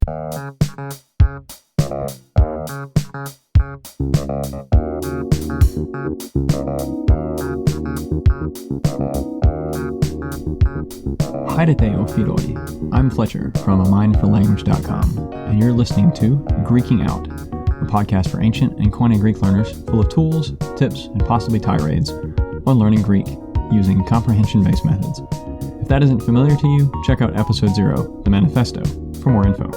Haidete Ophidoi. I'm Fletcher from amindforlanguage.com, and you're listening to Greeking Out, a podcast for ancient and Koine Greek learners full of tools, tips, and possibly tirades on learning Greek using comprehension-based methods. If that isn't familiar to you, check out episode 0, The Manifesto, for more info.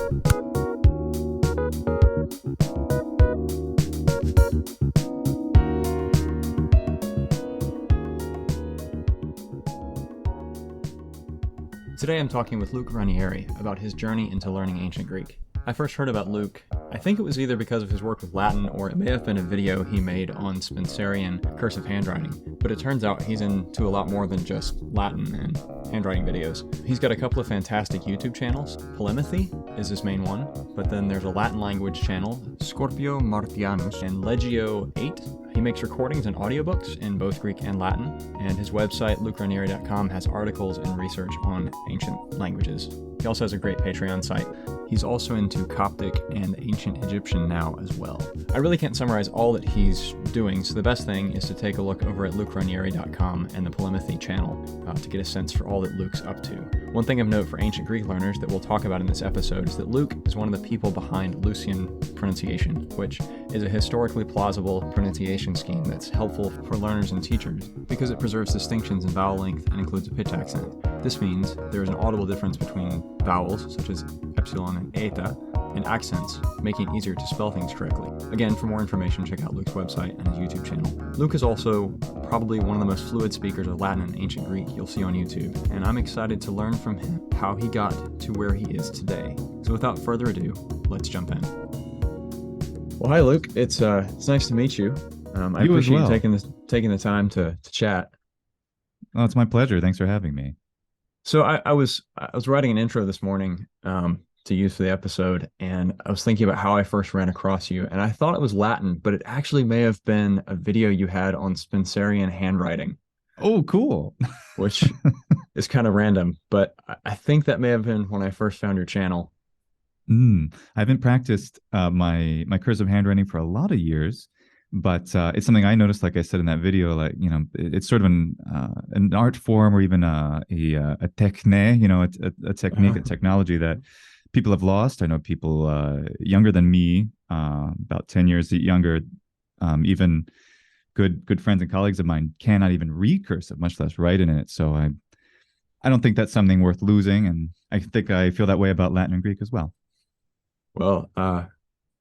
Today I'm talking with Luke Ranieri about his journey into learning ancient Greek. I first heard about Luke, I think it was either because of his work with Latin or it may have been a video he made on Spenserian cursive handwriting, but it turns out he's into a lot more than just Latin and handwriting videos. He's got a couple of fantastic YouTube channels. Polemathy is his main one, but then there's a Latin language channel, Scorpio Martianus, and Legio 8. He makes recordings and audiobooks in both Greek and Latin, and his website, lukeranieri.com, has articles and research on ancient languages. He also has a great Patreon site. He's also into Coptic and ancient Egyptian now as well. I really can't summarize all that he's doing, so the best thing is to take a look over at lukeranieri.com and the Polemathy channel to get a sense for all that Luke's up to. One thing of note for ancient Greek learners that we'll talk about in this episode is that Luke is one of the people behind Lucian pronunciation, which is a historically plausible pronunciation scheme that's helpful for learners and teachers because it preserves distinctions in vowel length and includes a pitch accent. This means there is an audible difference between vowels, such as epsilon and eta, and accents, making it easier to spell things correctly. Again, for more information, check out Luke's website and his YouTube channel. Luke is also probably one of the most fluid speakers of Latin and ancient Greek you'll see on YouTube, and I'm excited to learn from him how he got to where he is today. So without further ado, let's jump in. Well, hi Luke. It's nice to meet you. I appreciate you taking the time to chat. Oh, it's my pleasure. Thanks for having me. So I was writing an intro this morning to use for the episode, and I was thinking about how I first ran across you, and I thought it was Latin, but it actually may have been a video you had on Spenserian handwriting. Oh, cool. Which is kind of random, but I think that may have been when I first found your channel. I haven't practiced my cursive handwriting for a lot of years, but it's something I noticed, like I said in that video, like, you know, it's sort of an art form or even a techne, you know, a technique, a technology that people have lost. I know people younger than me, about 10 years younger, even good friends and colleagues of mine cannot even read cursive, much less write in it. So I don't think that's something worth losing. And I think I feel that way about Latin and Greek as well. Well,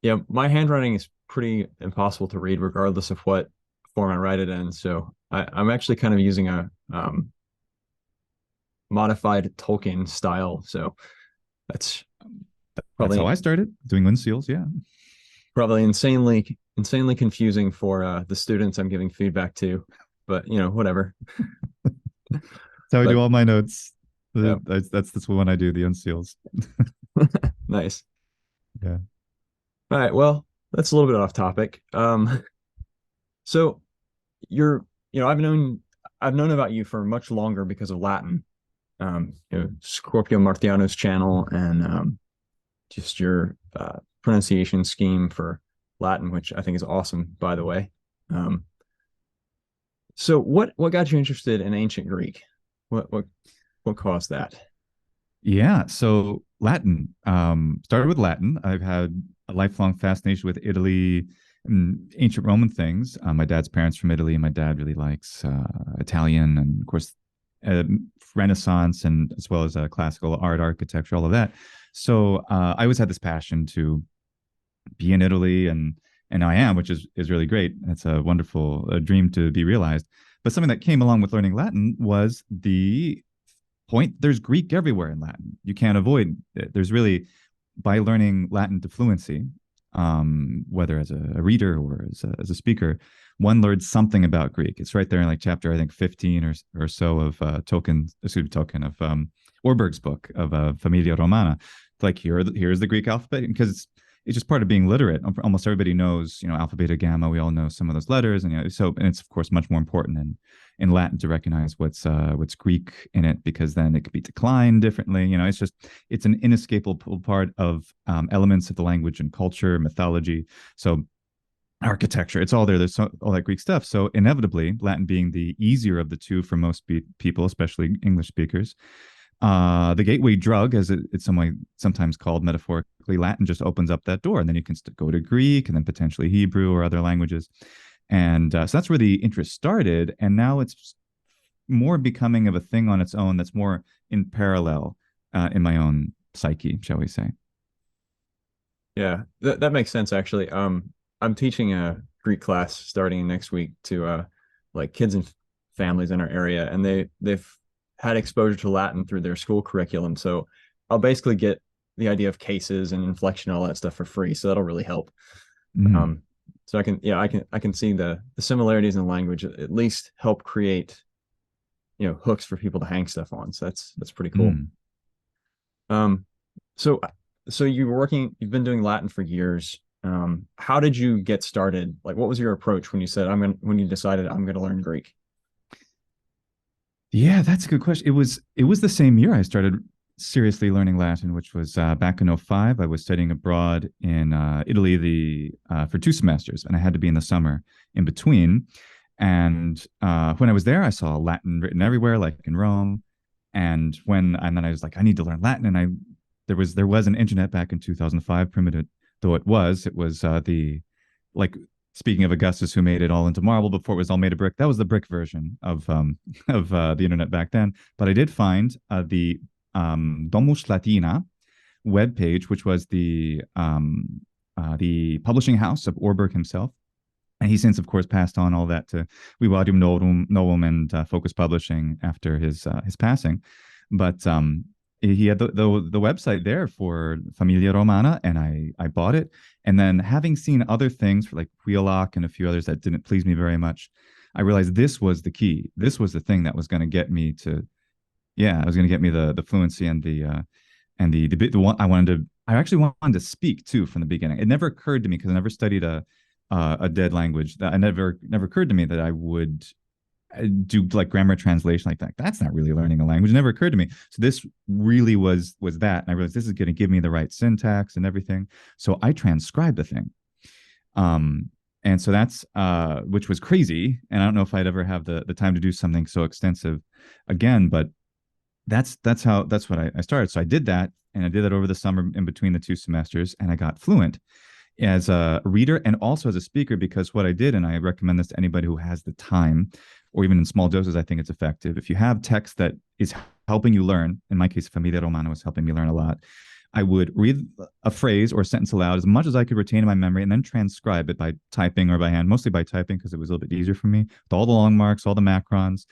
yeah, my handwriting is pretty impossible to read regardless of what form I write it in. So I'm actually kind of using a modified Tolkien style. So that's how I started doing uncials. Yeah. Probably insanely confusing for the students I'm giving feedback to, but you know, whatever. That's how I do all my notes. Yeah. That's the one I do, the uncials. Nice. Yeah. All right. Well, that's a little bit off topic. So I've known about you for much longer because of Latin. Scorpio Martianus channel and just your pronunciation scheme for Latin, which I think is awesome, by the way. So what got you interested in ancient Greek? What caused that? Yeah, so Latin. Started with Latin. I've had a lifelong fascination with Italy and ancient Roman things. My dad's parents from Italy. My dad really likes Italian and, of course, Renaissance, and as well as classical art, architecture, all of that. So I always had this passion to be in Italy, and I am, which is really great. It's a wonderful dream to be realized. But something that came along with learning Latin was the point there's Greek everywhere in Latin. You can't avoid it. There's really, by learning Latin to fluency, whether as a reader or as a speaker, one learns something about Greek. It's right there in like chapter, I think 15 or so of Orberg's book of Familia Romana. Like here's the Greek alphabet, because it's just part of being literate. Almost everybody knows, alpha, beta, gamma. We all know some of those letters, and and it's of course much more important in Latin to recognize what's Greek in it, because then it could be declined differently. It's an inescapable part of elements of the language and culture, mythology. So architecture, it's all there. There's all that Greek stuff. So inevitably, Latin being the easier of the two for most people, especially English speakers, the gateway drug, as it's sometimes called metaphorically, Latin just opens up that door, and then you can go to Greek and then potentially Hebrew or other languages. And so that's where the interest started. And now it's more becoming of a thing on its own that's more in parallel in my own psyche, shall we say. Yeah, that makes sense actually. I'm teaching a Greek class starting next week to like kids and families in our area, and they've had exposure to Latin through their school curriculum. So I'll basically get the idea of cases and inflection, all that stuff for free. So that'll really help. Mm. So I can see the similarities in language at least help create, hooks for people to hang stuff on. So that's pretty cool. Mm. Um, so so you've been doing Latin for years. How did you get started? Like, what was your approach when you decided I'm gonna learn Greek? Yeah, that's a good question. It was the same year I started seriously learning Latin, which was back in '05. I was studying abroad in Italy for 2 semesters, and I had to be in the summer in between. And when I was there, I saw Latin written everywhere, like in Rome. And then I was like, I need to learn Latin. And there was an internet back in 2005, primitive though it was the like, speaking of Augustus, who made it all into marble before it was all made of brick. That was the brick version of the internet back then. But I did find the Domus Latina webpage, which was the publishing house of Orberg himself. And he since, of course, passed on all that to Vivarium Novum and Focus Publishing after his passing. But he had the website there for Familia Romana, and I bought it. And then, having seen other things for like Wheelock and a few others that didn't please me very much, I realized this was the key. This was the thing that was going to get me to, yeah, it was going to get me the fluency and the one I wanted to. I actually wanted to speak too from the beginning. It never occurred to me, because I never studied a dead language. That I never occurred to me that I would do like grammar translation like that. That's not really learning a language. It never occurred to me. So this really was that. And I realized this is going to give me the right syntax and everything. So I transcribed the thing. And so that's which was crazy. And I don't know if I'd ever have the time to do something so extensive again, but that's what I started. So I did that, and I did that over the summer in between the 2 semesters, and I got fluent as a reader and also as a speaker, because what I did, and I recommend this to anybody who has the time, or even in small doses, I think it's effective. If you have text that is helping you learn, in my case, Familia Romana was helping me learn a lot, I would read a phrase or a sentence aloud as much as I could retain in my memory, and then transcribe it by typing or by hand, mostly by typing, because it was a little bit easier for me, with all the long marks, all the macrons,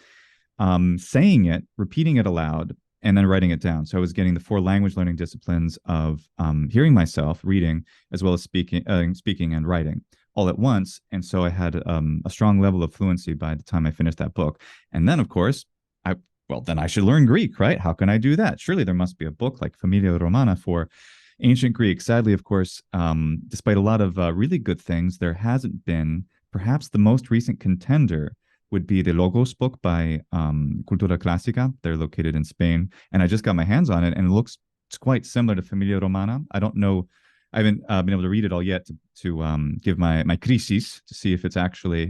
saying it, repeating it aloud, and then writing it down. So I was getting the 4 language learning disciplines of hearing myself, reading, as well as speaking and writing all at once. And so I had a strong level of fluency by the time I finished that book. And then, of course, then I should learn Greek, right? How can I do that? Surely there must be a book like Familia Romana for ancient Greek. Sadly, of course, despite a lot of really good things, there hasn't been. Perhaps the most recent contender would be the Logos book by Cultura Clásica. They're located in Spain, and I just got my hands on it, and it's quite similar to Familia Romana. I don't know, I haven't been able to read it all yet to give my crisis to see if it's actually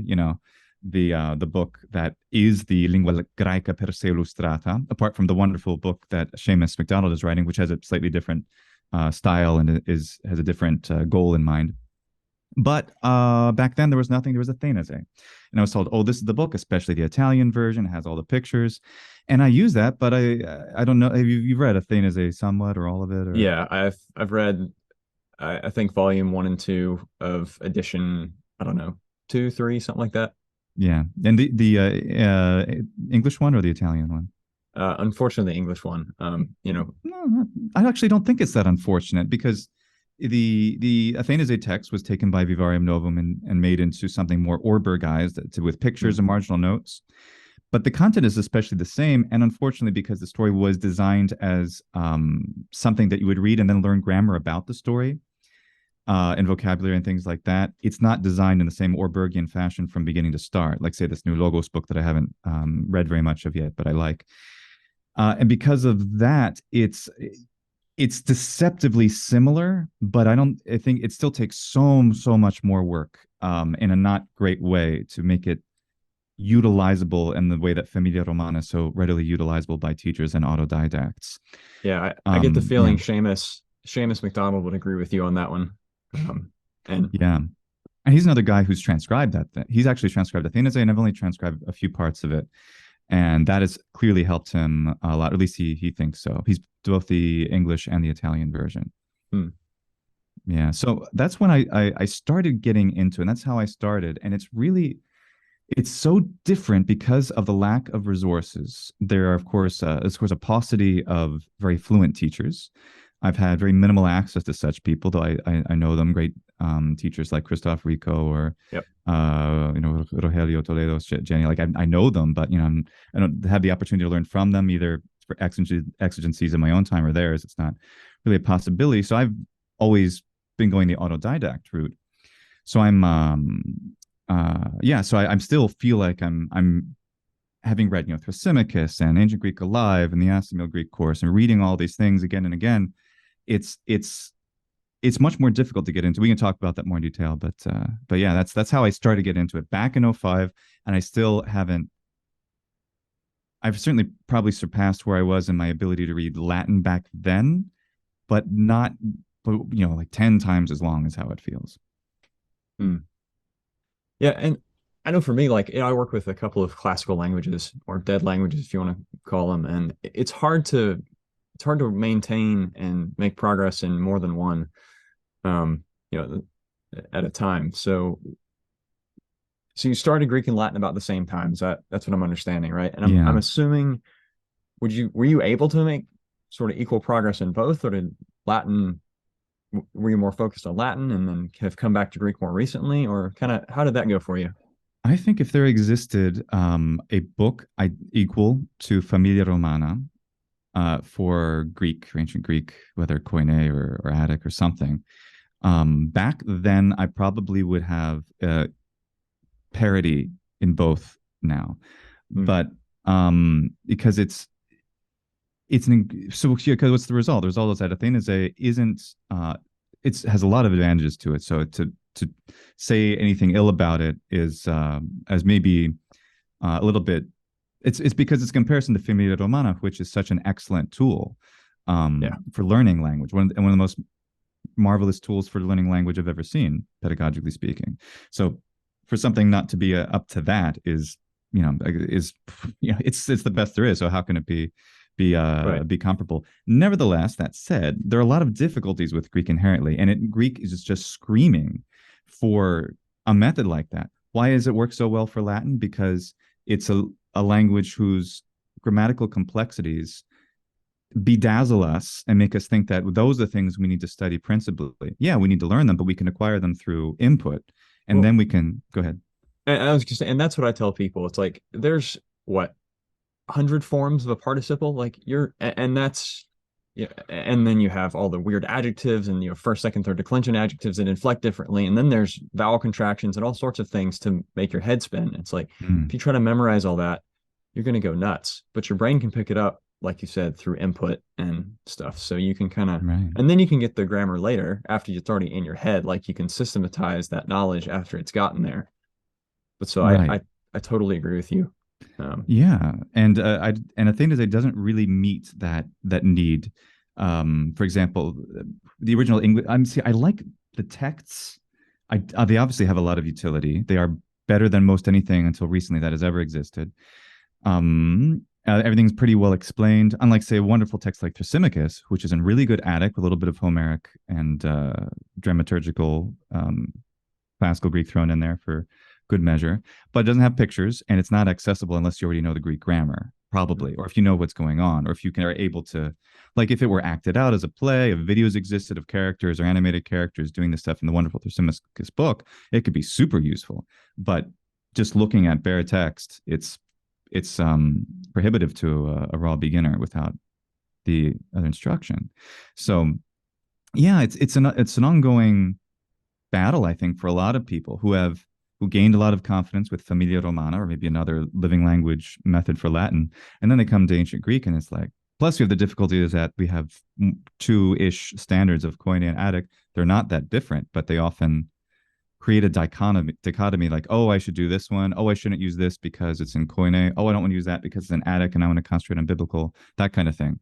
the book that is the Lingua Graeca per se illustrata, apart from the wonderful book that Seamus MacDonald is writing, which has a slightly different style and has a different goal in mind. But back then there was nothing. There was Athenese, and I was told, "Oh, this is the book, especially the Italian version. It has all the pictures." And I use that, but I don't know. Have you've read Athenese somewhat or all of it? Or Yeah, I've read I think volume 1 and 2 of edition, I don't know, 2, 3, something like that. yeah, and the English one or the Italian one? Unfortunately, the English one. No, I actually don't think it's that unfortunate, because the Athenese text was taken by Vivarium Novum and made into something more Orbergized with pictures and marginal notes. But the content is especially the same. And unfortunately, because the story was designed as something that you would read and then learn grammar about the story, and vocabulary and things like that. It's not designed in the same Orbergian fashion from beginning to start. Like say this new Logos book that I haven't read very much of yet, but I like. And because of that, it's deceptively similar, but I think it still takes so much more work in a not great way to make it utilizable in the way that Familia Romana is so readily utilizable by teachers and autodidacts. Yeah, I get the Yeah, feeling Seamus McDonald would agree with you on that one. And yeah. And he's another guy who's transcribed that thing. He's actually transcribed Athena's, and I've only transcribed a few parts of it. And that has clearly helped him a lot. At least he thinks so. He's both the English and the Italian version. hmm, Yeah. So that's when I started getting into it. And that's how I started. And it's so different because of the lack of resources. There are, of course, a paucity of very fluent teachers. I've had very minimal access to such people, though I know them, great teachers like Christoph Rico or yep. Rogelio Toledo, Jenny. Like I know them, but I don't have the opportunity to learn from them either for exigencies in my own time or theirs. It's not really a possibility. So I've always been going the autodidact route. So I'm still feel like I'm having read Thrasymachus and Ancient Greek Alive and the Astronomical Greek course and reading all these things again and again. It's much more difficult to get into. We can talk about that more in detail, but yeah, that's how I started to get into it back in '05, and I still haven't. I've certainly probably surpassed where I was in my ability to read Latin back then, but not, like 10 times as long as how it feels. Hmm. Yeah, and I know for me, like, I work with a couple of classical languages or dead languages, if you want to call them, and it's hard to maintain and make progress in more than one, um, you know, at a time. So you started Greek and Latin about the same time. That's what I'm understanding, right? And I'm Yeah. assuming, were you able to make sort of equal progress in both, or did Latin were you more focused on Latin and then have come back to Greek more recently, or kind of how did that go for you? I think if there existed a book equal to Familia Romana for Greek, for ancient Greek, whether Koine or Attic or something, back then I probably would have parity in both now. Hmm. But because so because what's the result? The result is that Athena's isn't it has a lot of advantages to it. So to say anything ill about it is as maybe a little bit. It's because it's comparison to Familia Romana, which is such an excellent tool Yeah. for learning language, one of the most marvelous tools for learning language I've ever seen, pedagogically speaking. So for something not to be up to that is it's the best there is. So how can it Right. be comparable? Nevertheless, that said, there are a lot of difficulties with Greek inherently, and Greek is just screaming for a method like that. Why does it work so well for Latin? Because it's a language whose grammatical complexities bedazzle us and make us think that those are things we need to study principally. Yeah, we need to learn them, but we can acquire them through input, and Well, then we can go ahead. and I was just saying, and that's what I tell people. It's like there's what 100 forms of a participle, like and that's yeah, and then you have all the weird adjectives and first, second, third declension adjectives that inflect differently, and then there's vowel contractions and all sorts of things to make your head spin. It's like if Mm, you try to memorize all that, you're going to go nuts, but your brain can pick it up, like you said, through input and stuff. So you can kind of, right, and then you can get the grammar later after it's already in your head. Like you can systematize that knowledge after it's gotten there. But so right. I totally agree with you. Um, Yeah, and the thing is, it doesn't really meet that need. For example, the original English. I like the texts. They obviously have a lot of utility. They are better than most anything until recently that has ever existed. Everything's pretty well explained. Unlike, say, a wonderful text like Thrasymachus, which is in really good Attic with a little bit of Homeric and dramaturgical classical Greek thrown in there for good measure, but it doesn't have pictures and it's not accessible unless you already know the Greek grammar, probably, or if you know what's going on, or if you are able to, like if it were acted out as a play, if videos existed of characters or animated characters doing this stuff in the wonderful Thrasymachus book, it could be super useful. But just looking at bare text, it's prohibitive to a raw beginner without the other instruction. So yeah, it's an ongoing battle, I think, for a lot of people who gained a lot of confidence with Familia Romana or maybe another living language method for Latin, and then they come to ancient Greek, and it's like. Plus, we have the difficulty is that we have two-ish standards of Koine and Attic. They're not that different, but they often create a dichotomy like, oh, I should do this one. Oh, I shouldn't use this because it's in Koine. Oh, I don't want to use that because it's in Attic and I want to concentrate on biblical, that kind of thing.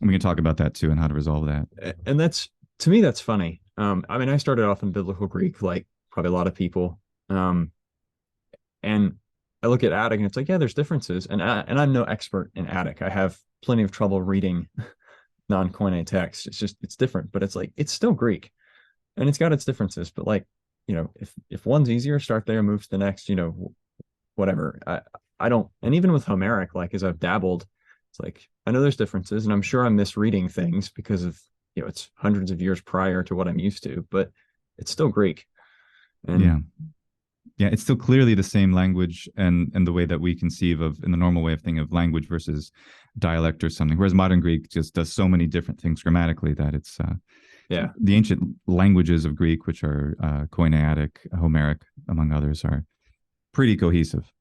And we can talk about that too and how to resolve that. And that's, to me, that's funny. I mean, I started off in biblical Greek, like probably a lot of people. And I look at Attic and it's like, yeah, there's differences. And I'm no expert in Attic. I have plenty of trouble reading non-Koine text. It's just, it's different, but it's like, it's still Greek and it's got its differences. But like, if one's easier, start there, move to the next, whatever. I don't, and even with Homeric, like as I've dabbled, it's like, I know there's differences and I'm sure I'm misreading things because of, it's hundreds of years prior to what I'm used to, but it's still Greek. And yeah. Yeah, it's still clearly the same language and the way that we conceive of in the normal way of thinking of language versus dialect or something. Whereas modern Greek just does so many different things grammatically that it's yeah. The ancient languages of Greek, which are Koine, Attic, Homeric, among others, are pretty cohesive.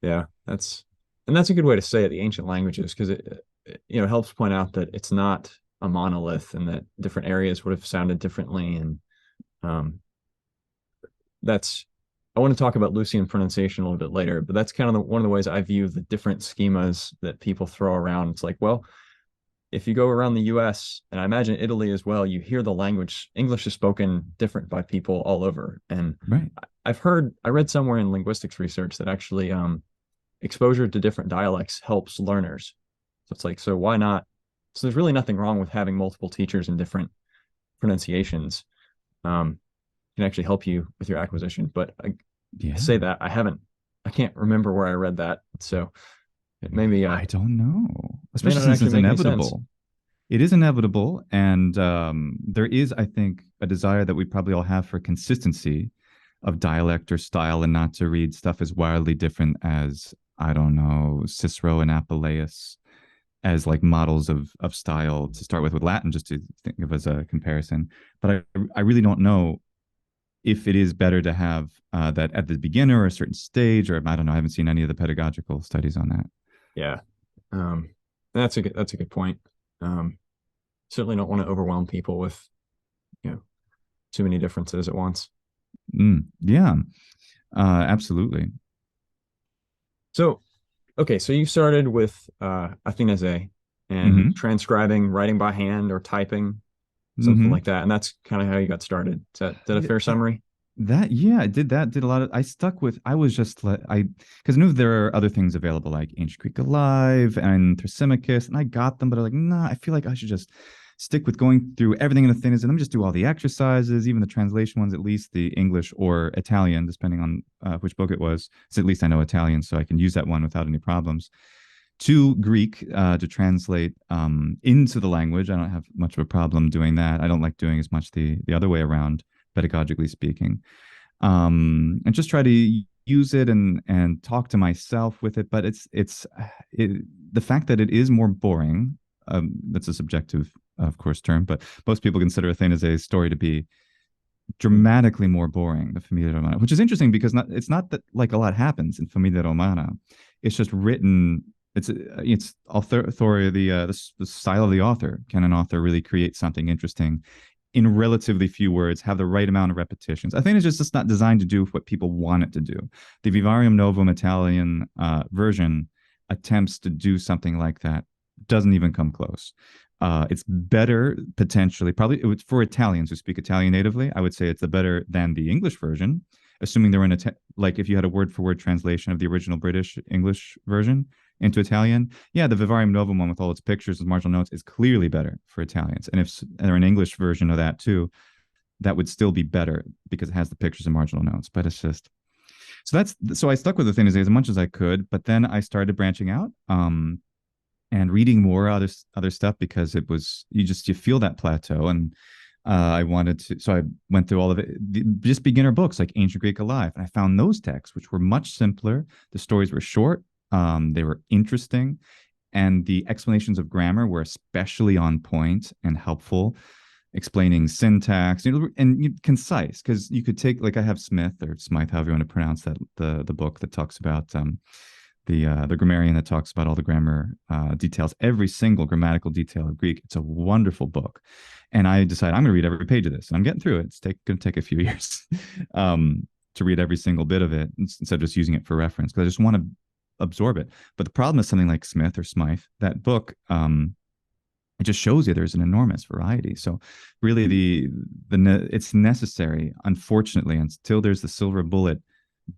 Yeah, that's a good way to say it, the ancient languages, because it helps point out that it's not a monolith and that different areas would have sounded differently. And that's I want to talk about Lucian pronunciation a little bit later, but that's kind of one of the ways I view the different schemas that people throw around. It's like, well, if you go around the US, and I imagine Italy as well, you hear the language, English is spoken different by people all over. And right. I read somewhere in linguistics research that actually exposure to different dialects helps learners. So it's like, so why not? So there's really nothing wrong with having multiple teachers in different pronunciations. Can actually help you with your acquisition. But I say that I can't remember where I read that. So maybe I don't know, may especially not since actually it's make any sense. inevitable. It is inevitable, and there is, I think, a desire that we probably all have for consistency of dialect or style, and not to read stuff as wildly different as, I don't know, Cicero and Apuleius as like models of style to start with Latin, just to think of as a comparison. But I really don't know if it is better to have that at the beginner or a certain stage, or I don't know. I haven't seen any of the pedagogical studies on that. Yeah, that's a good point. Certainly don't want to overwhelm people with too many differences at once. Yeah, absolutely. So, okay, so you started with Athena and transcribing, writing by hand or typing, something like that, and that's kind of how you got started. Is that a fair summary? Yeah, I did that. Did a lot of. I stuck with. I was just because I knew there are other things available like Ancient Greek Alive and Thrasymachus, and I got them, but I was like, nah, I feel like I should just stick with going through everything in Athena's and let me just do all the exercises, even the translation ones, at least the English or Italian, depending on which book it was. So at least I know Italian, so I can use that one without any problems. To Greek to translate into the language. I don't have much of a problem doing that. I don't like doing as much the other way around, pedagogically speaking, and just try to use it and talk to myself with it. But the fact that it is more boring. That's a subjective, of course, term, but most people consider Athena's a story to be dramatically more boring, the Familia Romana, which is interesting because it's not that like a lot happens in Familia Romana. It's just written. It's author the style of the author. Can an author really create something interesting in relatively few words, have the right amount of repetitions? I think it's just not designed to do what people want it to do. The Vivarium Novum Italian version attempts to do something like that, doesn't even come close. It's better potentially, probably for Italians who speak Italian natively. I would say it's better than the English version, assuming they're in like if you had a word for word translation of the original British English version into Italian. Yeah, the Vivarium Novum one with all its pictures and marginal notes is clearly better for Italians. And if there an English version of that too, that would still be better because it has the pictures and marginal notes. But it's just so I stuck with the thing as much as I could, but then I started branching out and reading more other stuff because it was you feel that plateau. And I wanted to, so I went through all of it, just beginner books like Ancient Greek Alive, and I found those texts which were much simpler. The stories were short. They were interesting, and the explanations of grammar were especially on point and helpful. explaining syntax, and concise, because you could take, like, I have Smith or Smythe, however you want to pronounce that, the book that talks about the grammarian that talks about all the grammar details, every single grammatical detail of Greek. It's a wonderful book, and I decided I'm going to read every page of this, and I'm getting through it. It's going to take a few years to read every single bit of it instead of just using it for reference, because I just want to absorb it. But the problem is something like Smith or Smythe, that book, it just shows you there's an enormous variety. So really, it's necessary, unfortunately, until there's the silver bullet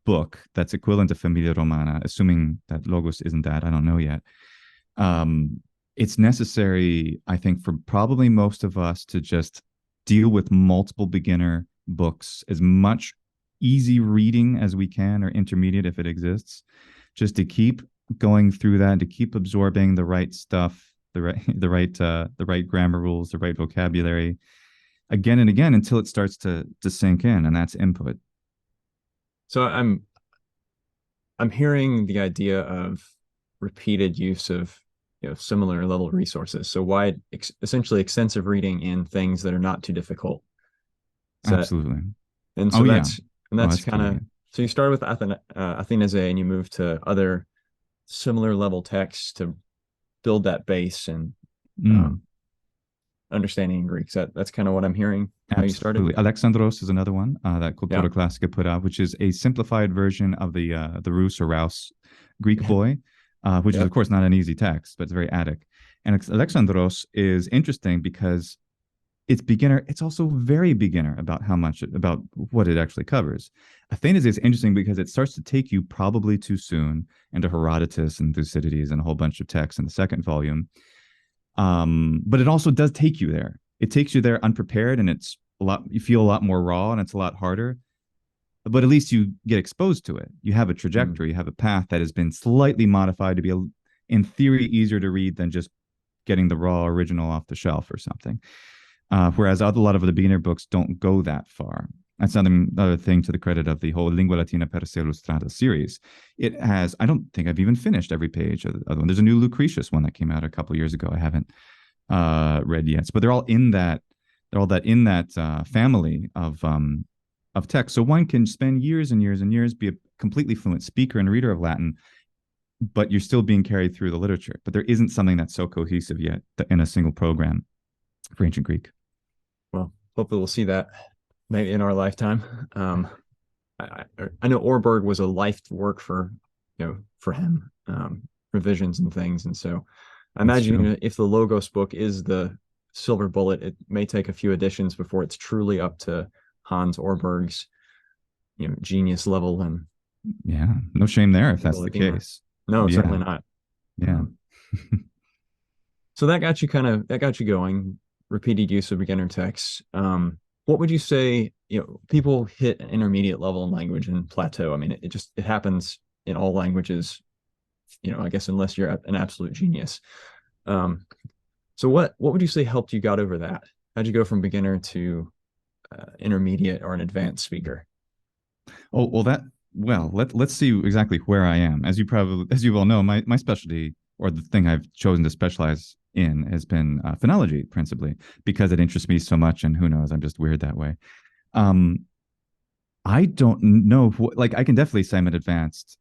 book that's equivalent to Familia Romana, assuming that Logos isn't that, I don't know yet. It's necessary, I think, for probably most of us to just deal with multiple beginner books, as much easy reading as we can, or intermediate if it exists, just to keep going through that, to keep absorbing the right stuff, the right grammar rules, the right vocabulary, again and again, until it starts to sink in, and that's input. So I'm hearing the idea of repeated use of, similar level resources. So essentially extensive reading in things that are not too difficult. So Absolutely. and so Oh yeah. that's kind of, key. so you started with Athenese, and you moved to other similar level texts to build that base and understanding in Greek. So that's kind of what I'm hearing. How you started. Absolutely. Alexandros is another one that Cultura Yeah. Classica put out, which is a simplified version of the Rus or Raus Greek boy, which is, of course, not an easy text, but it's very Attic. And Alexandros is interesting because it's beginner. It's also very beginner about about what it actually covers. Athenese is interesting because it starts to take you probably too soon into Herodotus and Thucydides and a whole bunch of texts in the second volume. But it also does take you there. It takes you there unprepared, and it's you feel a lot more raw, and it's a lot harder. But at least you get exposed to it. You have a trajectory, you have a path that has been slightly modified to be, in theory, easier to read than just getting the raw original off the shelf or something. Whereas a lot of the beginner books don't go that far. That's another thing to the credit of the whole Lingua Latina per se illustrata series. It has, I don't think I've even finished every page of the other one. There's a new Lucretius one that came out a couple of years ago. I haven't read yet, but they're all in that family of text. So one can spend years and years and years, be a completely fluent speaker and reader of Latin, but you're still being carried through the literature. But there isn't something that's so cohesive yet in a single program for ancient Greek. Well, hopefully we'll see that maybe in our lifetime. I know Orberg was a life work for him, revisions and things. And so I imagine if the Logos book is the silver bullet, it may take a few editions before it's truly up to Hans Orberg's, genius level. And yeah, no shame there if that's the case. No, certainly not. Yeah. So that got you going, repeated use of beginner texts. What would you say, people hit an intermediate level in language and plateau? I mean, it happens in all languages, I guess, unless you're an absolute genius. So what would you say helped you got over that? How'd you go from beginner to intermediate or an advanced speaker? Oh, let's see exactly where I am. As you all know, my specialty, or the thing I've chosen to specialize in, has been phonology, principally because it interests me so much, and who knows, I'm just weird that way. I don't know, I can definitely say I'm an advanced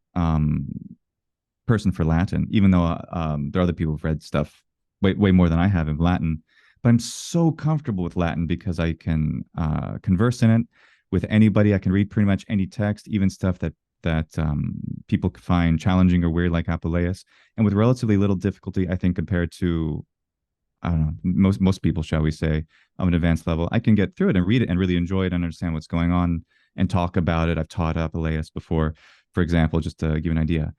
person for Latin, even though there are other people who've read stuff way more than I have in Latin. But I'm so comfortable with Latin because I can converse in it with anybody. I can read pretty much any text, even stuff that people find challenging or weird, like Apuleius, and with relatively little difficulty, I think, compared to, I don't know, most people, shall we say, of an advanced level. I can get through it and read it and really enjoy it and understand what's going on and talk about it. I've taught Apuleius before, for example, just to give you an idea.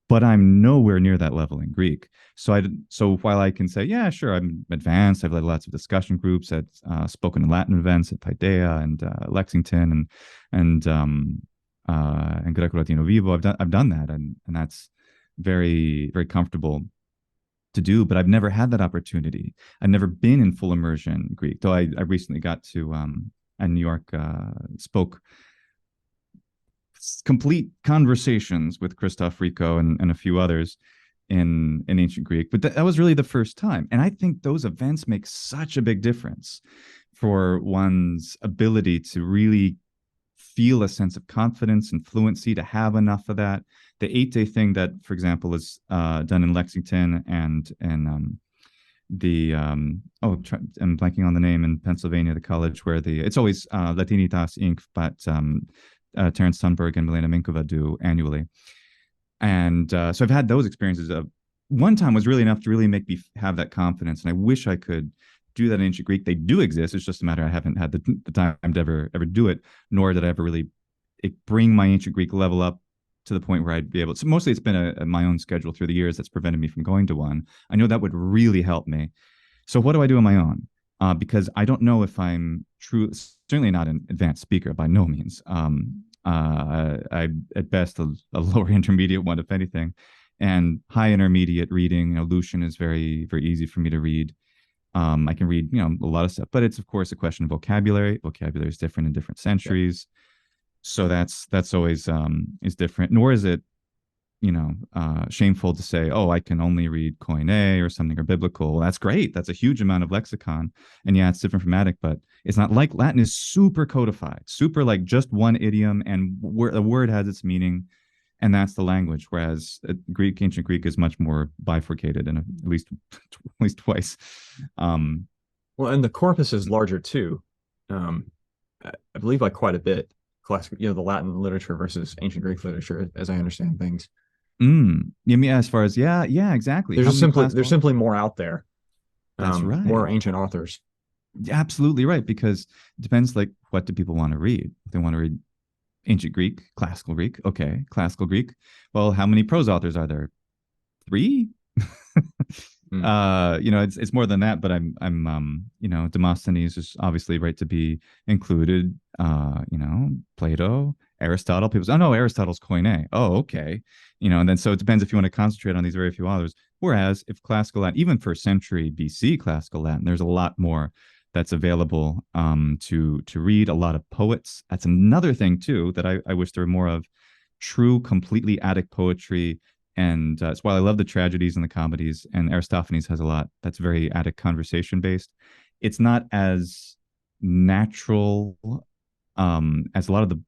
But I'm nowhere near that level in Greek. So while I can say, yeah, sure, I'm advanced, I've led lots of discussion groups at spoken Latin events at Paideia and Lexington and Greco Latino Vivo. I've done that, and that's very, very comfortable to do. But I've never had that opportunity. I've never been in full immersion Greek. Though I recently got to in New York, spoke complete conversations with Christoph Rico and a few others in ancient Greek. But that was really the first time. And I think those events make such a big difference, for one's ability to really feel a sense of confidence and fluency, to have enough of that. The 8-day thing that, for example, is done in Lexington and I'm blanking on the name, in Pennsylvania, the college where it's always Latinitas Inc., but Terence Sundberg and Milena Minkova do annually. And so I've had those experiences. One time was really enough to really make me have that confidence. And I wish I could do that in ancient Greek. They do exist. It's just a matter I haven't had the time to ever do it, nor did I ever really bring my ancient Greek level up to the point where I'd be able to. So mostly it's been my own schedule through the years that's prevented me from going to one. I know that would really help me. So what do I do on my own? Because I don't know if I'm certainly not an advanced speaker by no means. I at best a lower intermediate one, if anything, and high intermediate reading. Lucian is very, very easy for me to read. I can read, a lot of stuff, but it's of course a question of vocabulary. Vocabulary is different in different centuries. Yeah. So that's always is different. Nor is it, shameful to say, oh, I can only read Koine or something, or biblical. Well, that's great. That's a huge amount of lexicon. And yeah, it's different from Attic, but it's not like Latin is super codified, super like just one idiom, and a word has its meaning, and that's the language. Whereas ancient Greek is much more bifurcated, and at least twice. Well, and the corpus is larger too. I believe by quite a bit. Classic, the Latin literature versus ancient Greek literature, as I understand things. Yeah, as far as yeah, exactly. There's simply more out there. That's right. More ancient authors. Absolutely right, because it depends. Like, what do people want to read? If they want to read ancient Greek, classical Greek. Okay, classical Greek. Well, how many prose authors are there? 3. It's more than that, but I'm Demosthenes is obviously right to be included. Plato, Aristotle. People say, oh no, Aristotle's Koine. Oh, okay. And then so it depends if you want to concentrate on these very few authors. Whereas if classical Latin, even first century BC classical Latin, there's a lot more that's available to read. A lot of poets. That's another thing too that I wish there were more of. True, completely Attic poetry. And it's while I love the tragedies and the comedies, and Aristophanes has a lot that's very Attic conversation based, it's not as natural as a lot of the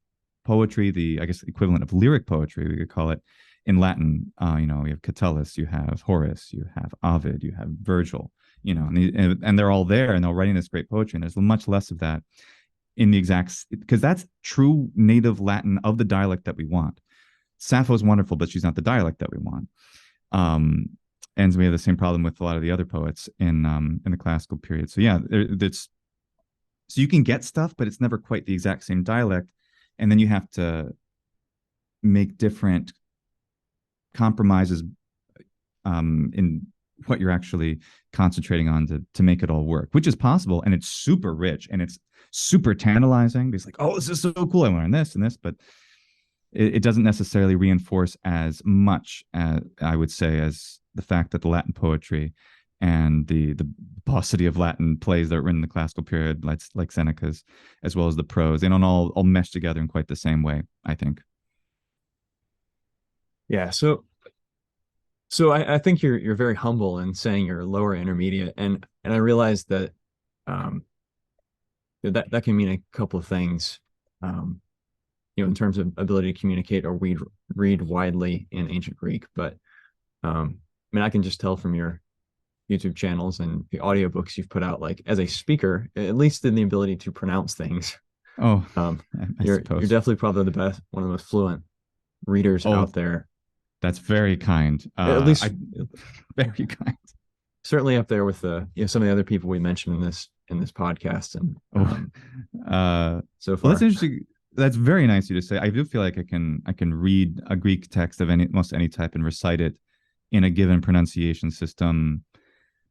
poetry, the I guess equivalent of lyric poetry, we could call it, in Latin. You have Catullus, you have Horace, you have Ovid, you have Virgil, and they're all there, and they're writing this great poetry, and there's much less of that in the exact, because that's true native Latin of the dialect that we want. Sappho's wonderful, but she's not the dialect that we want. And we have the same problem with a lot of the other poets in the classical period. So yeah, so you can get stuff, but it's never quite the exact same dialect. And then you have to make different compromises in what you're actually concentrating on to make it all work, which is possible. And it's super rich and it's super tantalizing. It's like, oh, this is so cool. I learned this and this, but it doesn't necessarily reinforce as much, as I would say, as the fact that the Latin poetry and the paucity of Latin plays that were in the classical period, like Seneca's, as well as the prose, they don't all mesh together in quite the same way, I think. Yeah, so I think you're very humble in saying you're lower intermediate, and I realize that that can mean a couple of things. In terms of ability to communicate or read widely in ancient Greek. But I can just tell from your YouTube channels and the audiobooks you've put out, like as a speaker, at least in the ability to pronounce things. Oh, you're definitely probably the best, one of the most fluent readers out there. That's very kind. At least very kind. Certainly up there with some of the other people we mentioned in this podcast. And so far, well, that's interesting. That's very nice of you to say. I do feel like I can read a Greek text of almost any type and recite it in a given pronunciation system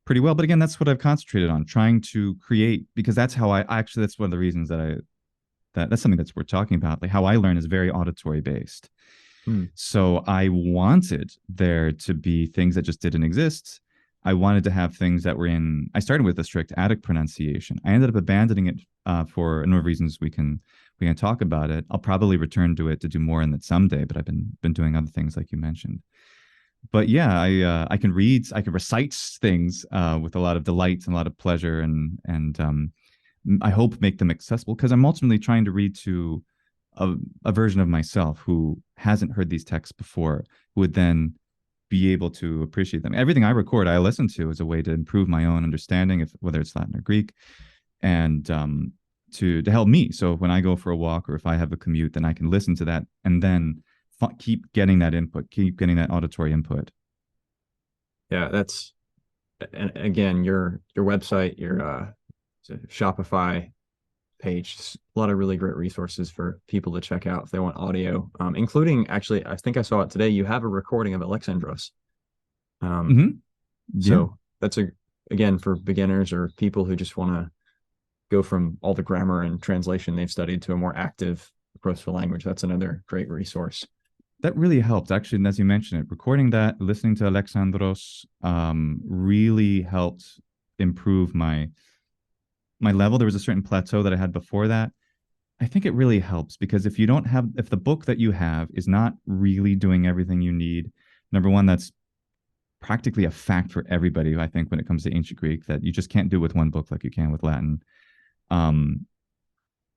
pretty well. But again, that's what I've concentrated on, trying to create, because that's how that's one of the reasons that's something that's worth talking about. Like how I learn is very auditory based. So I wanted there to be things that just didn't exist. I wanted to have things that were I started with a strict Attic pronunciation. I ended up abandoning it for a number of reasons we can talk about it. I'll probably return to it to do more in it someday, but I've been doing other things like you mentioned. But yeah, I can recite things with a lot of delight and a lot of pleasure, and I hope make them accessible, because I'm ultimately trying to read to a version of myself who hasn't heard these texts before, who would then be able to appreciate them. Everything I record, I listen to as a way to improve my own understanding of whether it's Latin or Greek, and to help me. So when I go for a walk or if I have a commute, then I can listen to that and then keep getting that input, keep getting that auditory input. Yeah, that's and again, your website, your Shopify page, a lot of really great resources for people to check out if they want audio, including actually, I think I saw it today. You have a recording of Alexandros. Um, Mm-hmm. Yeah, so that's a again for beginners or people who just want to go from all the grammar and translation they've studied to a more active approach to language. That's another great resource. that really helped actually. And as you mentioned it, recording that, listening to Alexandros, really helped improve my level. There was a certain plateau that I had before that. I think it really helps because if the book that you have is not really doing everything you need, number one, that's practically a fact for everybody, I think, when it comes to ancient Greek, that you just can't do with one book like you can with Latin. Um,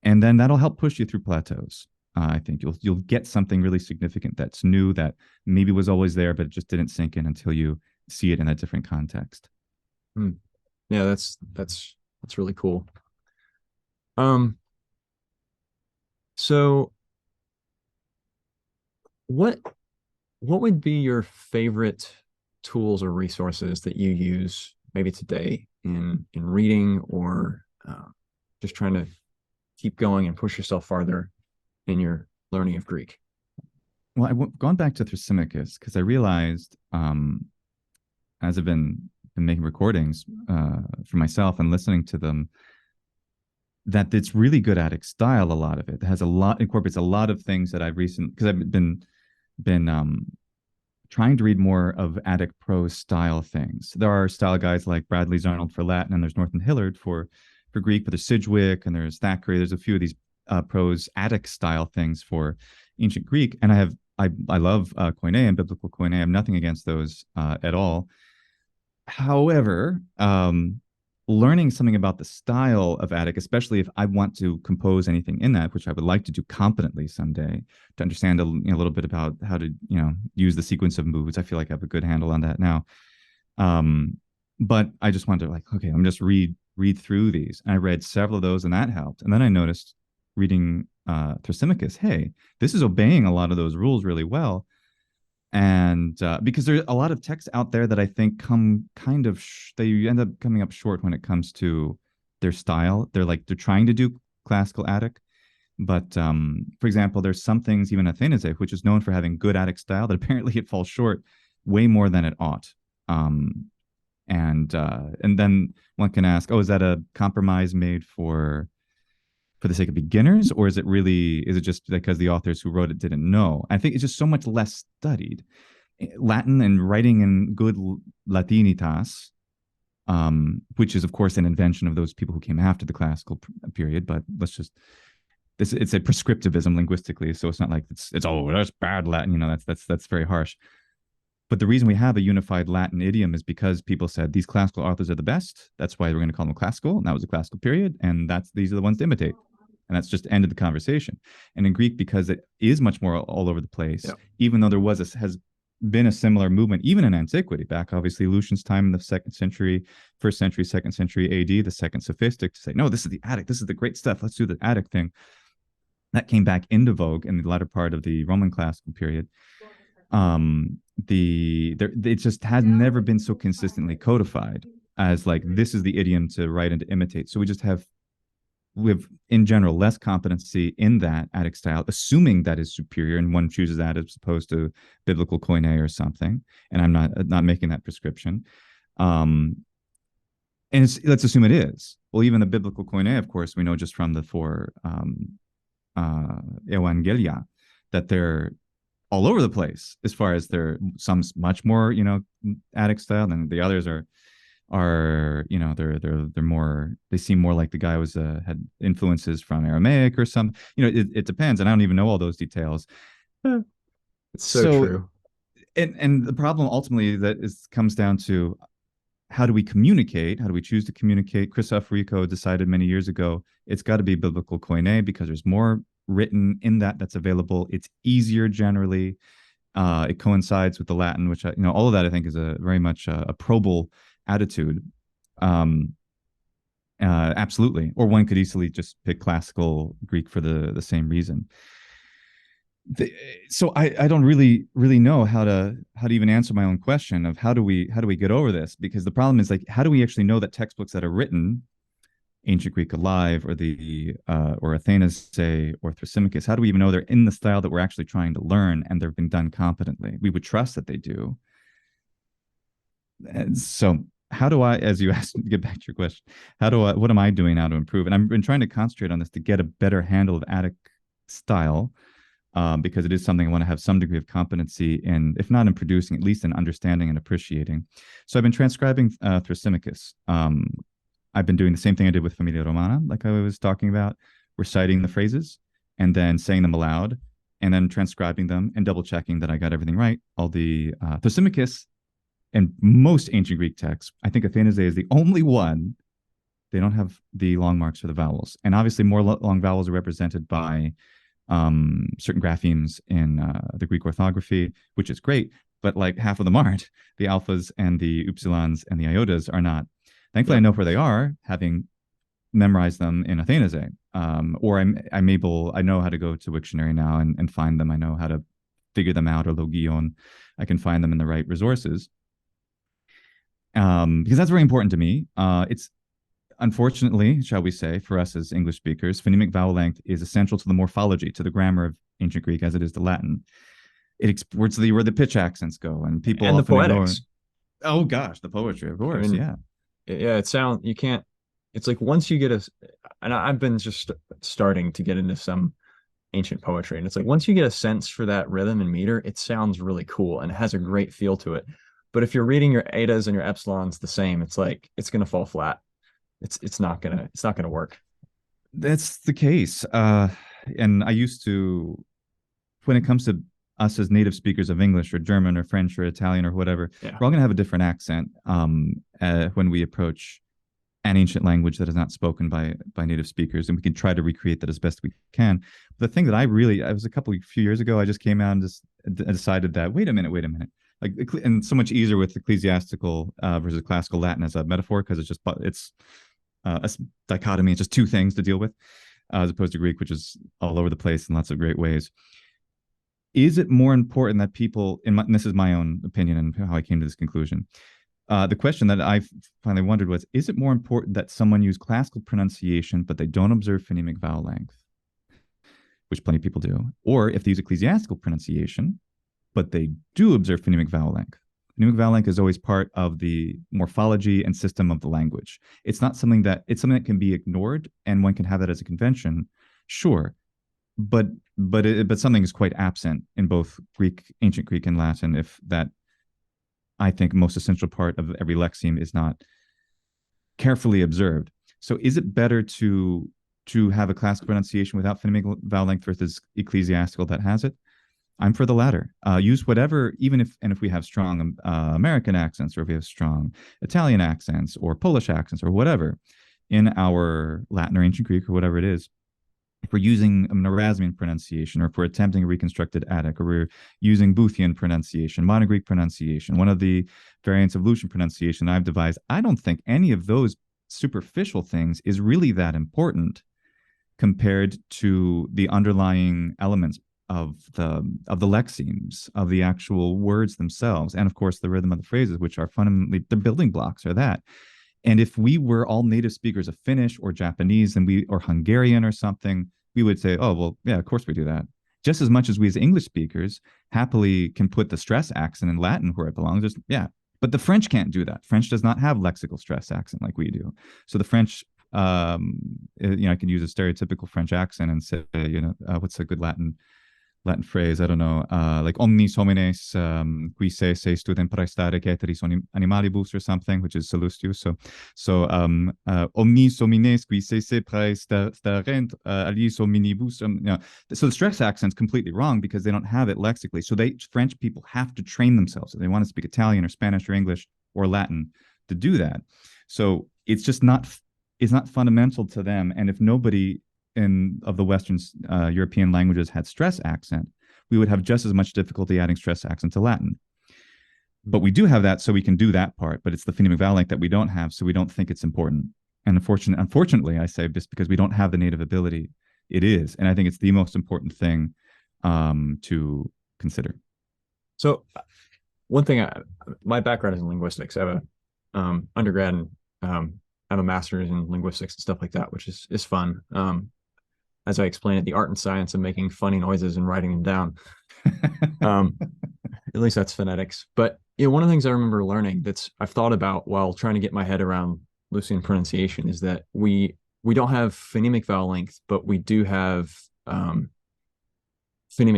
and then that'll help push you through plateaus. I think you'll get something really significant that's new, that maybe was always there, but it just didn't sink in until you see it in a different context. Hmm. Yeah, that's really cool. Um, so what what would be your favorite tools or resources that you use maybe today in reading or just trying to keep going and push yourself farther in your learning of Greek? Well, gone back to Thrasymachus because I realized, as I've been making recordings for myself and listening to them, that it's really good Attic style. A lot of it has a lot incorporates a lot of things that I've recently, because I've been trying to read more of Attic prose style things. There are style guides like Bradley's Arnold for Latin, and there's Norton Hillard for Greek, but there's Sidgwick and there's Thackeray. There's a few of these prose Attic style things for ancient Greek, and I love Koine and biblical Koine. I have nothing against those at all. However, learning something about the style of Attic, especially if I want to compose anything in that, which I would like to do competently someday, to understand a little bit about how to use the sequence of moves. I feel like I have a good handle on that now. But I just wanted to, like, okay, I'm just read through these. And I read several of those, and that helped. And then I noticed reading Thrasymachus, hey, this is obeying a lot of those rules really well. And because there's a lot of texts out there that I think come kind of they end up coming up short when it comes to their style. They're trying to do classical Attic, but for example, there's some things, even Athena's, which is known for having good Attic style, that apparently it falls short way more than it ought. And then one can ask, oh, is that a compromise made for the sake of beginners, or is it just because the authors who wrote it didn't know? I think it's just so much less studied. Latin and writing in good Latinitas, which is of course an invention of those people who came after the classical period. But it's a prescriptivism linguistically, so it's not like it's oh, that's bad Latin. That's very harsh. But the reason we have a unified Latin idiom is because people said these classical authors are the best. That's why we're going to call them classical. And that was a classical period. And these are the ones to imitate. And that's just ended the conversation. And in Greek, because it is much more all over the place, Yeah. even though has been a similar movement, even in antiquity, back obviously Lucian's time in the second century, first century, second century AD, the second sophistic, to say, no, this is the Attic. This is the great stuff. Let's do the Attic thing. That came back into vogue in the latter part of the Roman classical period. It just has never been so consistently codified as like this is the idiom to write and to imitate. So we have in general less competency in that Attic style, assuming that is superior, and one chooses that as opposed to biblical Koine or something. And I'm not making that prescription. And let's assume it is. Well, even the biblical Koine, of course, we know just from the four Evangelia that they're all over the place as far as some much more Attic style, and the others are they're more, they seem more like the guy was had influences from Aramaic or some, it depends, and I don't even know all those details. It's so So true. and the problem ultimately that is comes down to, how do we communicate? How do we choose to communicate? Christoph Rico decided many years ago it's got to be biblical koine because there's more written in that's available. It's easier generally. It coincides with the Latin, which all of that I think is a very much a probal attitude. Um, Absolutely, or one could easily just pick classical Greek for the same reason. So I don't really know how to even answer my own question of how do we get over this, because the problem is, like, how do we actually know that textbooks that are written, ancient Greek alive or the or Athanase or Thrasymachus, how do we even know they're in the style that we're actually trying to learn and they're being done competently? We would trust that they do. And so how do I, as you asked, to get back to your question, what am I doing now to improve? And I've been trying to concentrate on this to get a better handle of Attic style, because it is something I want to have some degree of competency in, if not in producing, at least in understanding and appreciating. So I've been transcribing Thrasymachus. I've been doing the same thing I did with Familia Romana, like I was talking about, reciting the phrases and then saying them aloud and then transcribing them and double checking that I got everything right. All the Thrasymachus and most ancient Greek texts, I think Athanase is the only one. They don't have the long marks for the vowels. And obviously more long vowels are represented by certain graphemes in the Greek orthography, which is great, but like half of them aren't. The alphas and the upsilons and the iotas are not. Thankfully, I know where they are, having memorized them in Athanase. Or I know how to go to Wiktionary now and find them. I know how to figure them out, or Logion. I can find them in the right resources. Because that's very important to me. It's unfortunately, shall we say, for us as English speakers, phonemic vowel length is essential to the morphology, to the grammar of ancient Greek as it is to Latin. It exports where the pitch accents go, and people and the often poetics. Oh gosh, the poetry, of course, I mean, yeah. yeah, you can't. It's like once you get and I've been just starting to get into some ancient poetry, and it's like once you get a sense for that rhythm and meter, it sounds really cool and it has a great feel to it. But if you're reading your etas and your epsilons the same, it's like it's gonna fall flat. It's not gonna work. That's the case. And I used to, when it comes to us as native speakers of English or German or French or Italian or whatever, Yeah. we're all going to have a different accent when we approach an ancient language that is not spoken by native speakers, and we can try to recreate that as best we can. The thing that I was few years ago, I just came out and just decided that wait a minute, like, and so much easier with ecclesiastical versus classical Latin as a metaphor, because it's a dichotomy. It's just two things to deal with, as opposed to Greek, which is all over the place in lots of great ways. Is it more important that people, and this is my own opinion and how I came to this conclusion, the question that I finally wondered was, is it more important that someone use classical pronunciation but they don't observe phonemic vowel length, which plenty of people do, or if they use ecclesiastical pronunciation but they do observe phonemic vowel length? Phonemic vowel length is always part of the morphology and system of the language. It's something that can be ignored, and one can have that as a convention, sure, but something is quite absent in both ancient Greek and Latin, if that, I think, most essential part of every lexeme is not carefully observed. So is it better to have a classical pronunciation without phonemic vowel length versus ecclesiastical that has it? I'm for the latter. Use whatever, even if we have strong American accents, or if we have strong Italian accents or Polish accents or whatever in our Latin or ancient Greek or whatever it is. If we're using an Erasmian pronunciation, or if we're attempting a reconstructed Attic, or we're using Boothian pronunciation, modern Greek pronunciation, one of the variants of Lucian pronunciation I've devised, I don't think any of those superficial things is really that important compared to the underlying elements of the lexemes, of the actual words themselves, and of course the rhythm of the phrases, which are fundamentally the building blocks are that. And if we were all native speakers of Finnish or Japanese or Hungarian or something, we would say, oh, well, yeah, of course we do that. Just as much as we as English speakers happily can put the stress accent in Latin where it belongs. Yeah. But the French can't do that. French does not have lexical stress accent like we do. So the French, I can use a stereotypical French accent and say, what's a good Latin phrase? I don't know, like omnis homines qui se student praestare ceteris animalibus or something, which is Sallustius. So omnis homines qui se praestarent aliis hominibus. So the stress accent's completely wrong because they don't have it lexically. So French people have to train themselves if they want to speak Italian or Spanish or English or Latin to do that. So it's not fundamental to them. And if nobody in of the Western European languages had stress accent, we would have just as much difficulty adding stress accent to Latin. But we do have that, so we can do that part. But it's the phonemic vowel length that we don't have, so we don't think it's important. And unfortunately, I say this because we don't have the native ability. It is, and I think it's the most important thing to consider. So, one thing, my background is in linguistics. I have a undergrad and I have a master's in linguistics and stuff like that, which is fun. As I explain it, the art and science of making funny noises and writing them down. At least that's phonetics. But one of the things I remember learning I've thought about while trying to get my head around Lucian pronunciation is that we don't have phonemic vowel length, but we do have phonemic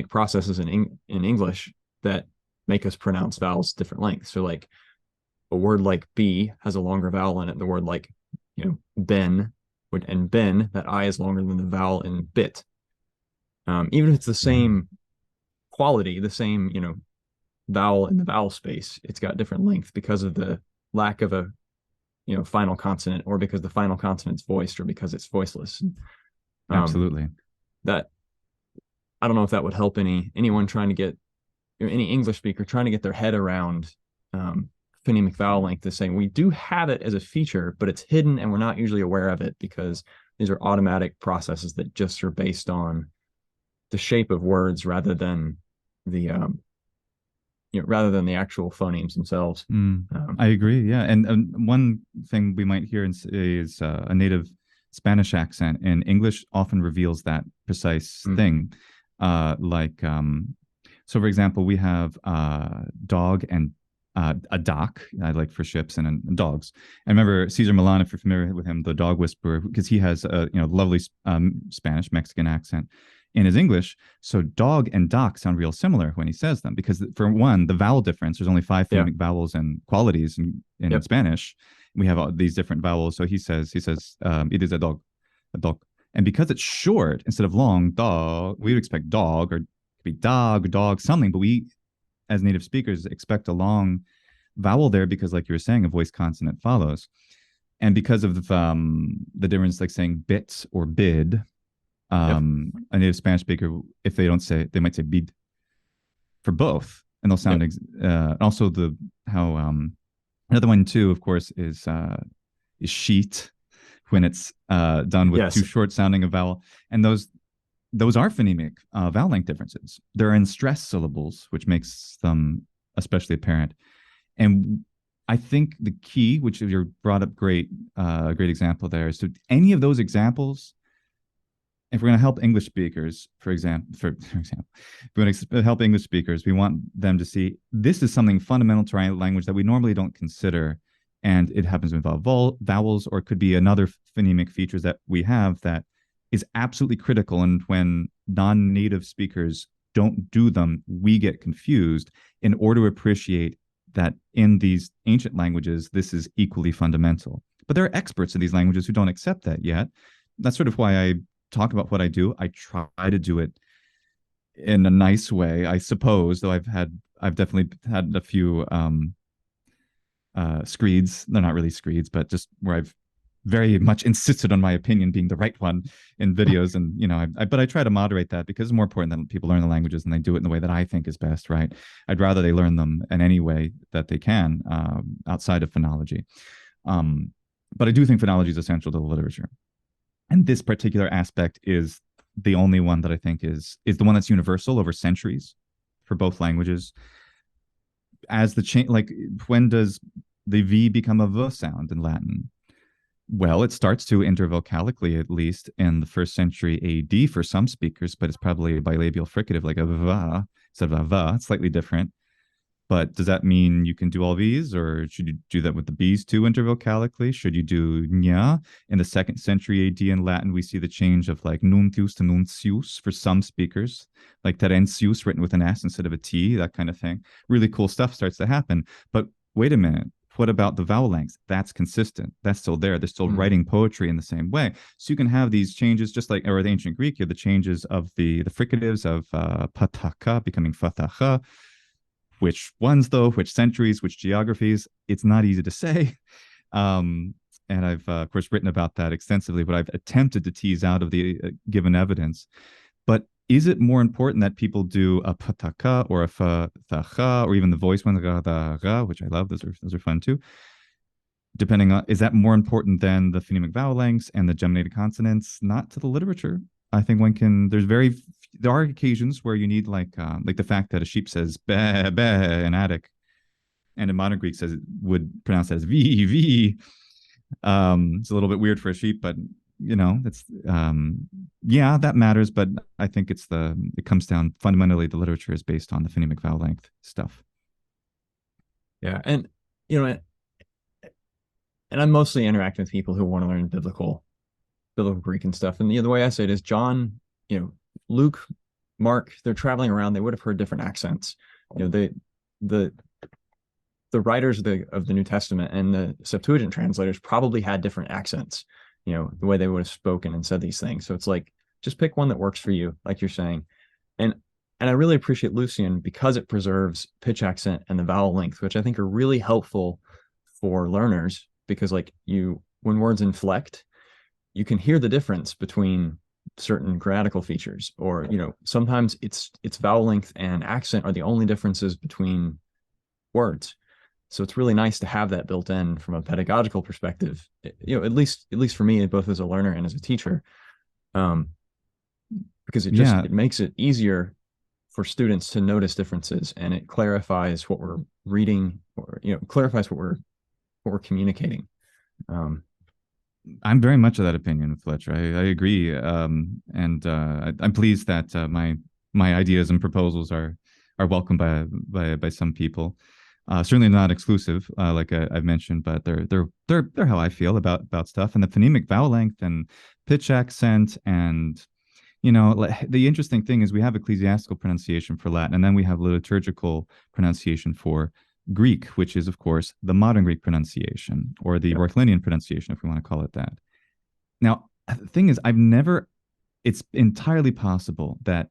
processes in English that make us pronounce vowels different lengths. So like a word like B has a longer vowel in it. The word like, Ben and Ben, that I is longer than the vowel in bit. Even if it's the same quality, the same, vowel in the vowel space, it's got different length because of the lack of a, final consonant, or because the final consonant's voiced, or because it's voiceless. Absolutely. That, I don't know if that would help anyone trying to get, any English speaker trying to get their head around phonemic vowel length, is saying we do have it as a feature, but it's hidden and we're not usually aware of it because these are automatic processes that just are based on the shape of words rather than the actual phonemes themselves. I agree. Yeah, and one thing we might hear is a native Spanish accent, and English often reveals that precise thing. So for example, we have dog and a dock, like for ships and dogs. I remember Cesar Millan, if you're familiar with him, the dog whisperer, because he has a lovely Spanish Mexican accent in his English. So dog and dock sound real similar when he says them, because for one, the vowel difference, there's only 5 phonemic vowels and qualities in Spanish. We have all these different vowels. So he says it is a dog. And because it's short instead of long, dog, we would expect dog, or it could be dog, something, but we as native speakers expect a long vowel there because, like you were saying, a voice consonant follows. And because of the difference, like saying bit or bid, a native Spanish speaker, if they don't say, they might say bid for both, and they'll sound also another one too, of course, is sheet, when it's done with too short sounding a vowel. And those are phonemic vowel length differences. They're in stress syllables, which makes them especially apparent. And I think the key, which you brought up, great example there, is to any of those examples. If we're going to help English speakers, for example, if we want to help English speakers, we want them to see this is something fundamental to our language that we normally don't consider, and it happens to involve vowels, or it could be another phonemic features that we have that is absolutely critical. And when non-native speakers don't do them, we get confused, in order to appreciate that in these ancient languages, this is equally fundamental. But there are experts in these languages who don't accept that yet. That's sort of why I talk about what I do. I try to do it in a nice way, I suppose, though I've definitely had a few screeds. They're not really screeds, but just where I've very much insisted on my opinion being the right one in videos. And, but I try to moderate that, because it's more important that people learn the languages and they do it in the way that I think is best, right? I'd rather they learn them in any way that they can, outside of phonology. But I do think phonology is essential to the literature. And this particular aspect is the only one that I think is the one that's universal over centuries for both languages. As the change, like, when does the V become a V sound in Latin? Well, it starts to intervocalically, at least in the 1st century AD for some speakers, but it's probably a bilabial fricative, like a va instead of a va. It's slightly different. But does that mean you can do all V's, or should you do that with the B's too intervocalically? Should you do nya? In the 2nd century AD in Latin, we see the change of like nuntius to nuncius for some speakers, like terentius written with an S instead of a T, that kind of thing. Really cool stuff starts to happen. But wait a minute. What about the vowel lengths? That's consistent. That's still there. They're still writing poetry in the same way. So you can have these changes, just like, or the ancient Greek, you have the changes of the fricatives of pataka becoming fatacha. Which ones, though? Which centuries? Which geographies? It's not easy to say. And I've, of course, written about that extensively, but I've attempted to tease out of the given evidence. But is it more important that people do a pataka or a fatha or even the voice one, which I love? Those are fun too. Depending on, is that more important than the phonemic vowel lengths and the geminated consonants? Not to the literature. I think one can. There are occasions where you need like the fact that a sheep says be be in Attic, and in modern Greek says would pronounce it as v. It's a little bit weird for a sheep, but it's yeah, that matters. But I think it comes down fundamentally. The literature is based on the phonemic vowel length stuff. Yeah, and you know, and I'm mostly interacting with people who want to learn biblical Greek and stuff. And the way I say it is John, Luke, Mark, they're traveling around. They would have heard different accents. The writers of the New Testament and the Septuagint translators probably had different accents, the way they would have spoken and said these things. So it's like, just pick one that works for you, like you're saying. And I really appreciate Lucian because it preserves pitch accent and the vowel length, which I think are really helpful for learners, because when words inflect, you can hear the difference between certain grammatical features, or sometimes it's vowel length and accent are the only differences between words. So it's really nice to have that built in from a pedagogical perspective, at least for me, both as a learner and as a teacher, because it makes it easier for students to notice differences, and it clarifies what we're reading, or clarifies what we're communicating. I'm very much of that opinion, Fletcher. I agree, and I'm pleased that my ideas and proposals are welcomed by some people. Certainly not exclusive, like I've mentioned, but they're how I feel about stuff. And the phonemic vowel length and pitch accent, and the interesting thing is we have ecclesiastical pronunciation for Latin, and then we have liturgical pronunciation for Greek, which is, of course, the modern Greek pronunciation, or the Orthlinian pronunciation, if we want to call it that. Now, the thing is, it's entirely possible that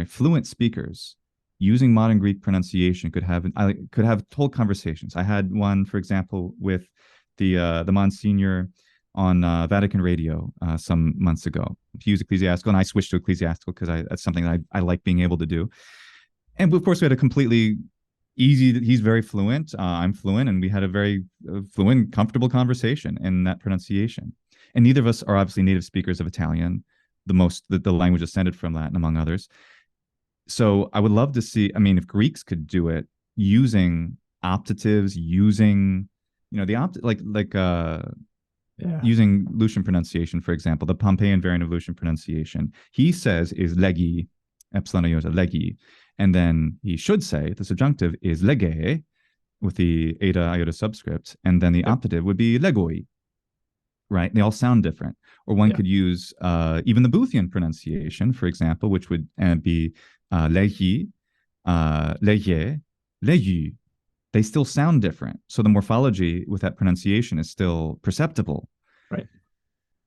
fluent speakers using modern Greek pronunciation could have whole conversations. I had one, for example, with the Monsignor on Vatican Radio some months ago. He used ecclesiastical, and I switched to ecclesiastical because that's something that I like being able to do. And of course, we had a completely easy. He's very fluent. I'm fluent, and we had a very fluent, comfortable conversation in that pronunciation. And neither of us are obviously native speakers of Italian, the language descended from Latin, among others. So I would love to see. I mean, if Greeks could do it using optatives, using using Lucian pronunciation, for example, the Pompeian variant of Lucian pronunciation, he says is legi, epsilon iota, legi. And then he should say the subjunctive is lege with the eta iota subscript. And then the optative would be legoi, right? They all sound different. Or one could use even the Boothian pronunciation, for example, which would be legi, lege, legu. They still sound different. So the morphology with that pronunciation is still perceptible. Right.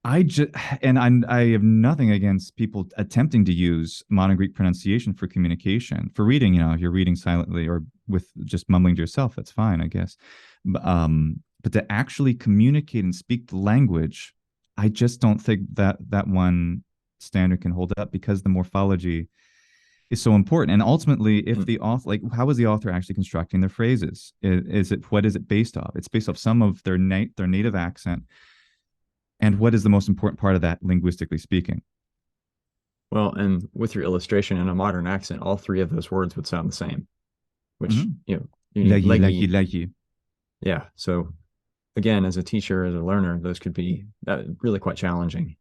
I have nothing against people attempting to use modern Greek pronunciation for communication, for reading. If you're reading silently or with just mumbling to yourself, that's fine, I guess. But to actually communicate and speak the language, I just don't think that one standard can hold up, because the morphology is so important. And ultimately, if the author, how is the author actually constructing their phrases? What is it based off? It's based off some of their native accent. And what is the most important part of that, linguistically speaking? Well, and with your illustration in a modern accent, all three of those words would sound the same, which, you need legi. Yeah. So again, as a teacher, as a learner, those could be really quite challenging.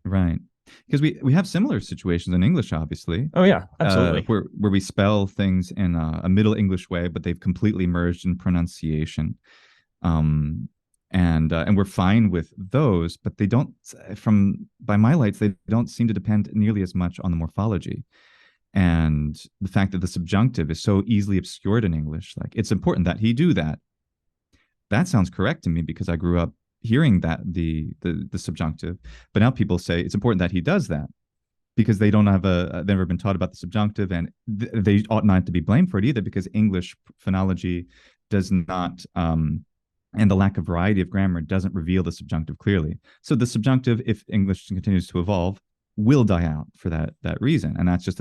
Right. Because we have similar situations in English, obviously. Oh, yeah, absolutely. Where we spell things in a Middle English way, but they've completely merged in pronunciation. And we're fine with those, but they don't, by my lights, they don't seem to depend nearly as much on the morphology. And the fact that the subjunctive is so easily obscured in English, it's important that he do that. That sounds correct to me, because I grew up hearing that the subjunctive, but now people say it's important that he does that. because they don't have they've never been taught about the subjunctive, and they ought not to be blamed for it either, because English phonology does not, and the lack of variety of grammar doesn't reveal the subjunctive clearly. So the subjunctive, if English continues to evolve, will die out for that reason, and that's just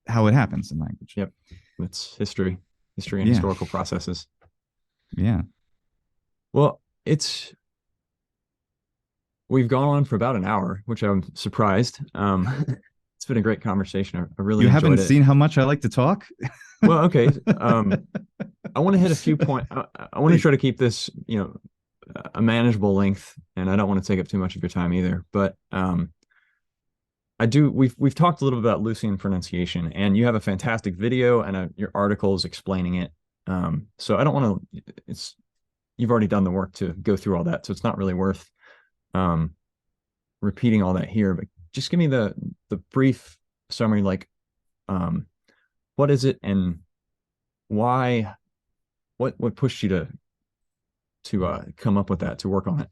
how it happens in language. Yep, it's history and Yeah, historical processes. yeah. Well, we've gone on for about an hour, which I'm surprised. It's been a great conversation. I really You enjoyed haven't it. seen how much I like to talk. Well, okay. I want to hit a few points. I want to try to keep this, a manageable length, and I don't want to take up too much of your time either. But I do. We've talked a little bit about Lucian pronunciation, and you have a fantastic video and your articles explaining it. So I don't want to. You've already done the work to go through all that, so it's not really worth repeating all that here. But just give me the brief summary, like what is it and why? What pushed you to come up with that, to work on it?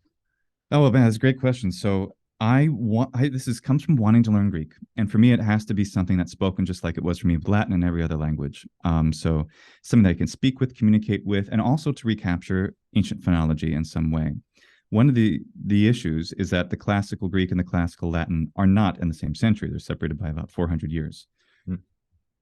Oh man, that's a great question. So this comes from wanting to learn Greek, and for me, it has to be something that's spoken just like it was for me with Latin and every other language. So something that I can speak with, communicate with, and also to recapture ancient phonology in some way. One of the issues is that the classical Greek and the classical Latin are not in the same century; they're separated by about 400 years. Hmm.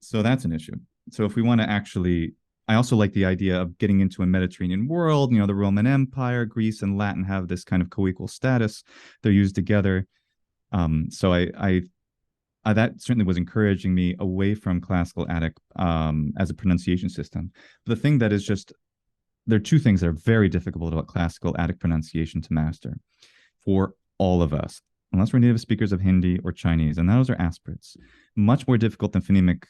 So that's an issue. So if we want to actually, I also like the idea of getting into a Mediterranean world. The Roman Empire, Greece, and Latin have this kind of co-equal status. They're used together. So I that certainly was encouraging me away from classical Attic as a pronunciation system. But the thing that is just, there are two things that are very difficult about classical Attic pronunciation to master for all of us, unless we're native speakers of Hindi or Chinese, and those are aspirates. Much more difficult than phonemic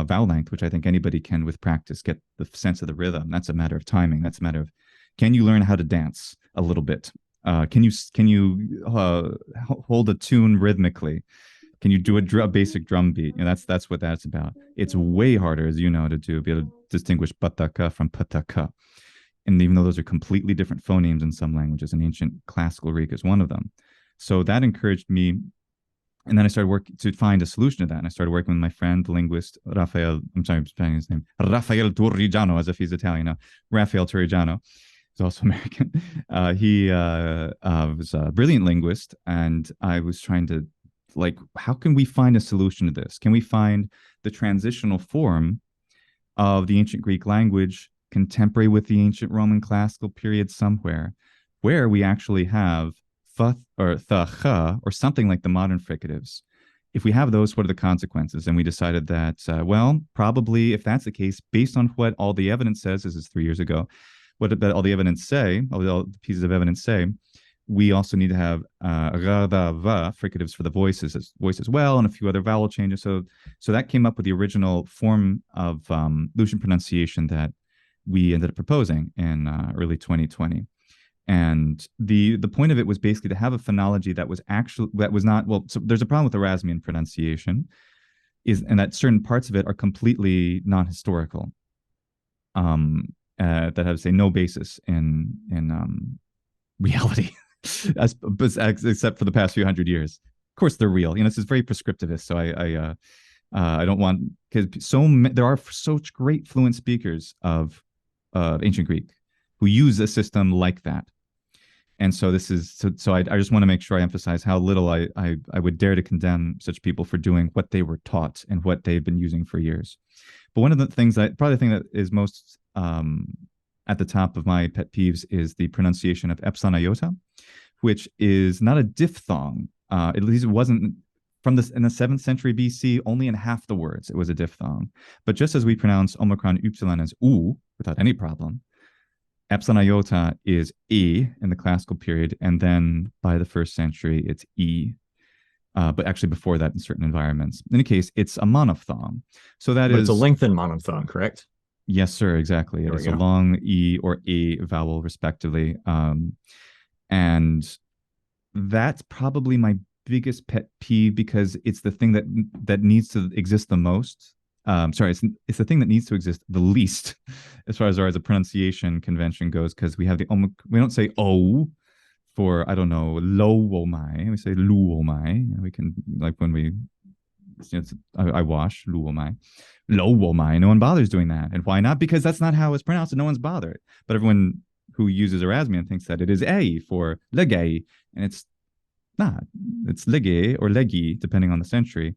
vowel length, which I think anybody can, with practice, get the sense of the rhythm. That's a matter of timing. That's a matter of, can you learn how to dance a little bit? Can you hold a tune rhythmically? Can you do a basic drum beat? That's what that's about. It's way harder, as you know, to be able to distinguish pataka from pataka. And even though those are completely different phonemes in some languages, and ancient classical Greek is one of them. So that encouraged me. And then I started working to find a solution to that. And I started working with my friend, the linguist, I'm spelling his name, Raffaele Torrigiano, as if he's Italian. Raffaele Torrigiano. He's also American. He was a brilliant linguist. And I was trying to, how can we find a solution to this? Can we find the transitional form of the ancient Greek language contemporary with the ancient Roman classical period somewhere, where we actually have th or th or something like the modern fricatives? If we have those, what are the consequences? And we decided that, well, probably if that's the case, based on what all the evidence says, this is 3 years ago, what all the evidence say, all the pieces of evidence say, we also need to have ra, da, va fricatives for the voice as well, and a few other vowel changes. So that came up with the original form of Lucian pronunciation that we ended up proposing in early 2020. And the point of it was basically to have a phonology that was not, well, so there's a problem with Erasmian pronunciation, and that certain parts of it are completely non-historical, that have, say, no basis in reality, except for the past few hundred years. Of course, they're real. This is very prescriptivist. So I don't want, because there are such great fluent speakers of ancient Greek who use a system like that. And so this is I just want to make sure I emphasize how little I would dare to condemn such people for doing what they were taught and what they've been using for years. But one of the things probably the thing that is most at the top of my pet peeves is the pronunciation of epsilon iota, which is not a diphthong. At least it wasn't in the 7th century BC. Only in half the words it was a diphthong. But just as we pronounce omicron upsilon as u without any problem, epsilon iota is e in the classical period, and then by the 1st century it's e. But actually before that in certain environments. In any case, it's a monophthong. So that But is... it's a lengthened monophthong, correct? Yes, sir, exactly. It is a long e or a vowel, respectively. And that's probably my biggest pet peeve, because it's the thing that needs to exist the most. It's the thing that needs to exist the least as far as a pronunciation convention goes, because we don't say o for, I don't know, lo wo mai. We say lu wo mai. We can, like when we, I wash lu wo mai. Lo wo mai. No one bothers doing that. And why not? Because that's not how it's pronounced and no one's bothered. But everyone who uses Erasmian thinks that it is a for legay, and it's not. It's legay or legi, depending on the century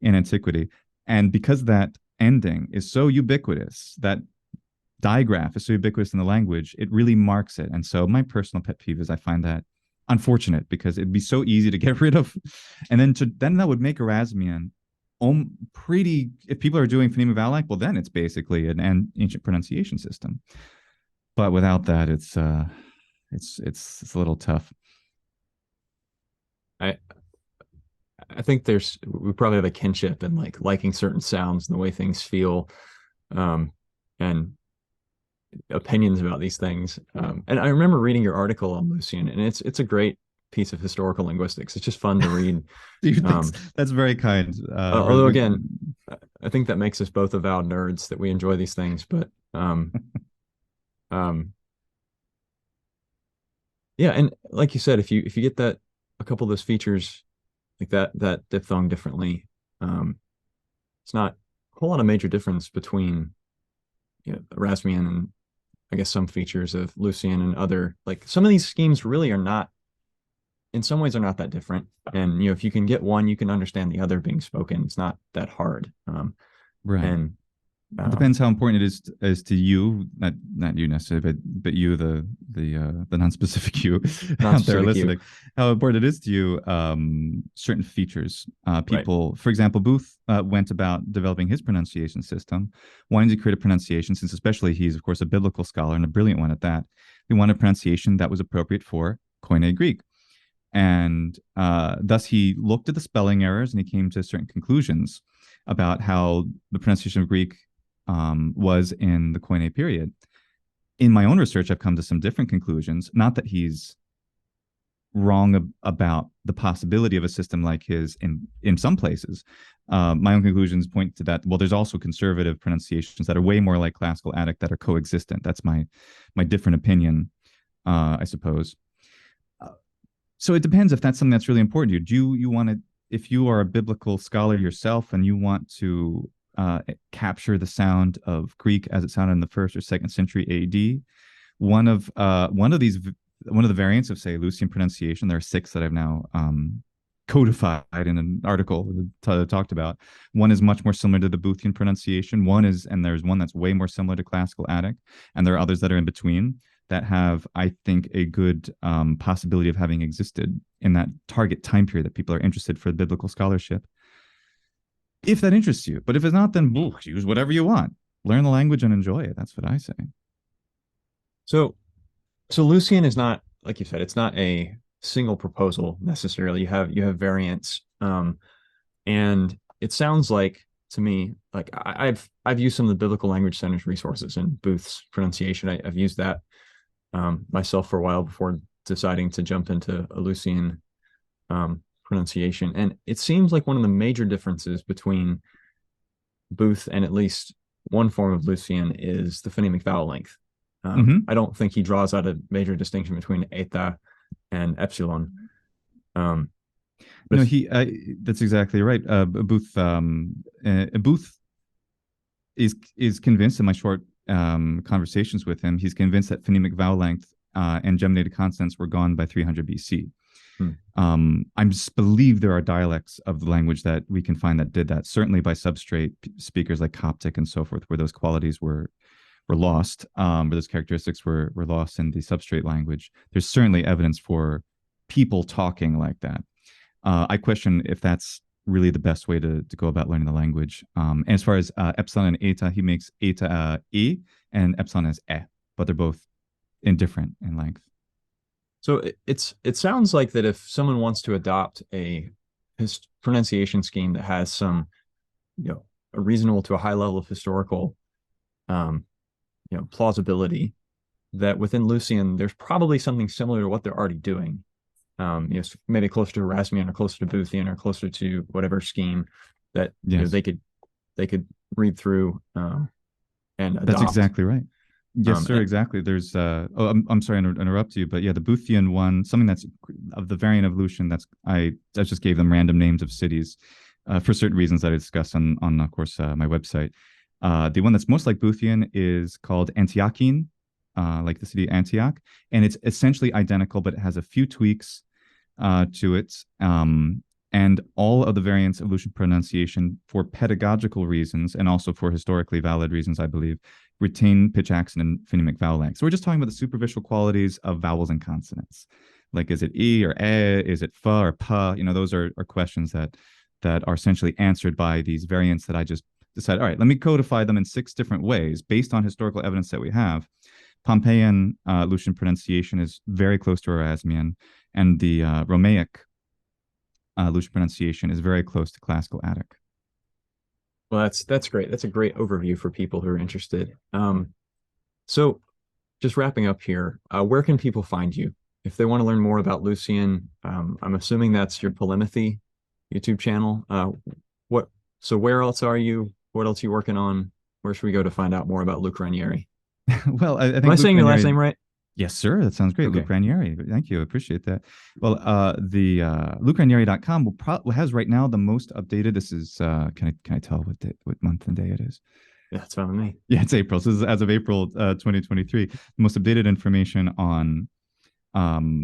in antiquity. And because that ending is so ubiquitous, that digraph is so ubiquitous in the language, it really marks it. And so my personal pet peeve is I find that unfortunate because it'd be so easy to get rid of. And then that would make Erasmian pretty, if people are doing phonemic vowel length, well, then it's basically an ancient pronunciation system. But without that, it's a little tough. I I think we probably have a kinship in like liking certain sounds and the way things feel, and opinions about these things. And I remember reading your article on Lucian, and it's a great piece of historical linguistics. It's just fun to read. Dude, that's very kind. Although again, I think that makes us both avowed nerds that we enjoy these things. But yeah, and like you said, if you get that a couple of those features like that diphthong differently, it's not a whole lot of major difference between Erasmian and I guess some features of Lucian and other, like some of these schemes really are not, in some ways are not that different. And if you can get one, you can understand the other being spoken. It's not that hard. Right. And it depends how important it is to you, not you necessarily, but you, the non-specific you out there listening, how important it is to you, certain features. People, right. For example, Booth went about developing his pronunciation system, wanting to create a pronunciation, since especially he's, of course, a biblical scholar and a brilliant one at that. He wanted a pronunciation that was appropriate for Koine Greek. And thus he looked at the spelling errors and he came to certain conclusions about how the pronunciation of Greek was in the Koine period. In my own research, I've come to some different conclusions. Not that he's wrong about the possibility of a system like his in some places. My own conclusions point to that. Well, there's also conservative pronunciations that are way more like classical Attic that are coexistent. That's my different opinion, I suppose. So it depends if that's something that's really important to you. Do you want to, if you are a biblical scholar yourself and you want to capture the sound of Greek as it sounded in the 1st or 2nd century AD. One of the variants of, say, Lucian pronunciation, there are 6 that I've now codified in an article that talked about. One is much more similar to the Boothian pronunciation. There's one that's way more similar to classical Attic, and there are others that are in between that have, I think, a good possibility of having existed in that target time period that people are interested for biblical scholarship. If that interests you. But if it's not, then use whatever you want. Learn the language and enjoy it. That's what I say. So Lucian is not, like you said, it's not a single proposal necessarily. You have variants. And it sounds like to me, like I've used some of the Biblical Language Center's resources in Booth's pronunciation. I've used that myself for a while before deciding to jump into a Lucian pronunciation. And it seems like one of the major differences between Booth and at least one form of Lucian is the phonemic vowel length. I don't think he draws out a major distinction between eta and epsilon. No, that's exactly right. Booth is convinced in my short conversations with him, he's convinced that phonemic vowel length and geminated consonants were gone by 300 BC. I believe there are dialects of the language that we can find that did that, certainly by substrate speakers like Coptic and so forth, where those qualities were lost, where those characteristics were lost in the substrate language. There's certainly evidence for people talking like that. I question if that's really the best way to go about learning the language. And as far as epsilon and eta, he makes eta e and epsilon as e, but they're both indifferent in length. So it sounds like that if someone wants to adopt his pronunciation scheme that has some, a reasonable to a high level of historical, plausibility, that within Lucian there's probably something similar to what they're already doing. Maybe closer to Erasmian or closer to Boothian or closer to whatever scheme that they could read through and adopt. That's exactly right. Yes, sir. Exactly. There's I'm sorry to interrupt you, but yeah, the Boothian one, something that's of the variant evolution I just gave them random names of cities for certain reasons that I discussed on of course my website. The one that's most like Boothian is called Antiochene, like the city Antioch, and it's essentially identical, but it has a few tweaks to it. And all of the variants of Lucian pronunciation, for pedagogical reasons and also for historically valid reasons, I believe, retain pitch, accent, and phonemic vowel length. So we're just talking about the superficial qualities of vowels and consonants. Like, is it e or e? Is it fa or pa? Those are questions that are essentially answered by these variants that I just decided, all right, let me codify them in 6 different ways based on historical evidence that we have. Pompeian Lucian pronunciation is very close to Erasmian, and the Romaic Lucian pronunciation is very close to classical Attic. Well, that's great. That's a great overview for people who are interested. So just wrapping up here, where can people find you if they want to learn more about Lucian? I'm assuming that's your Polymathy YouTube channel. So where else are you? What else are you working on? Where should we go to find out more about Luke Ranieri? Well, I think Am I saying your last name right? Yes, sir. That sounds great. Okay. Luke Ranieri. Thank you. I appreciate that. Well, the LukeRanieri.com has right now the most updated. This is can I tell what month and day it is? Yeah, it's fine with me. Yeah, it's April. So this is as of April 2023. The most updated information on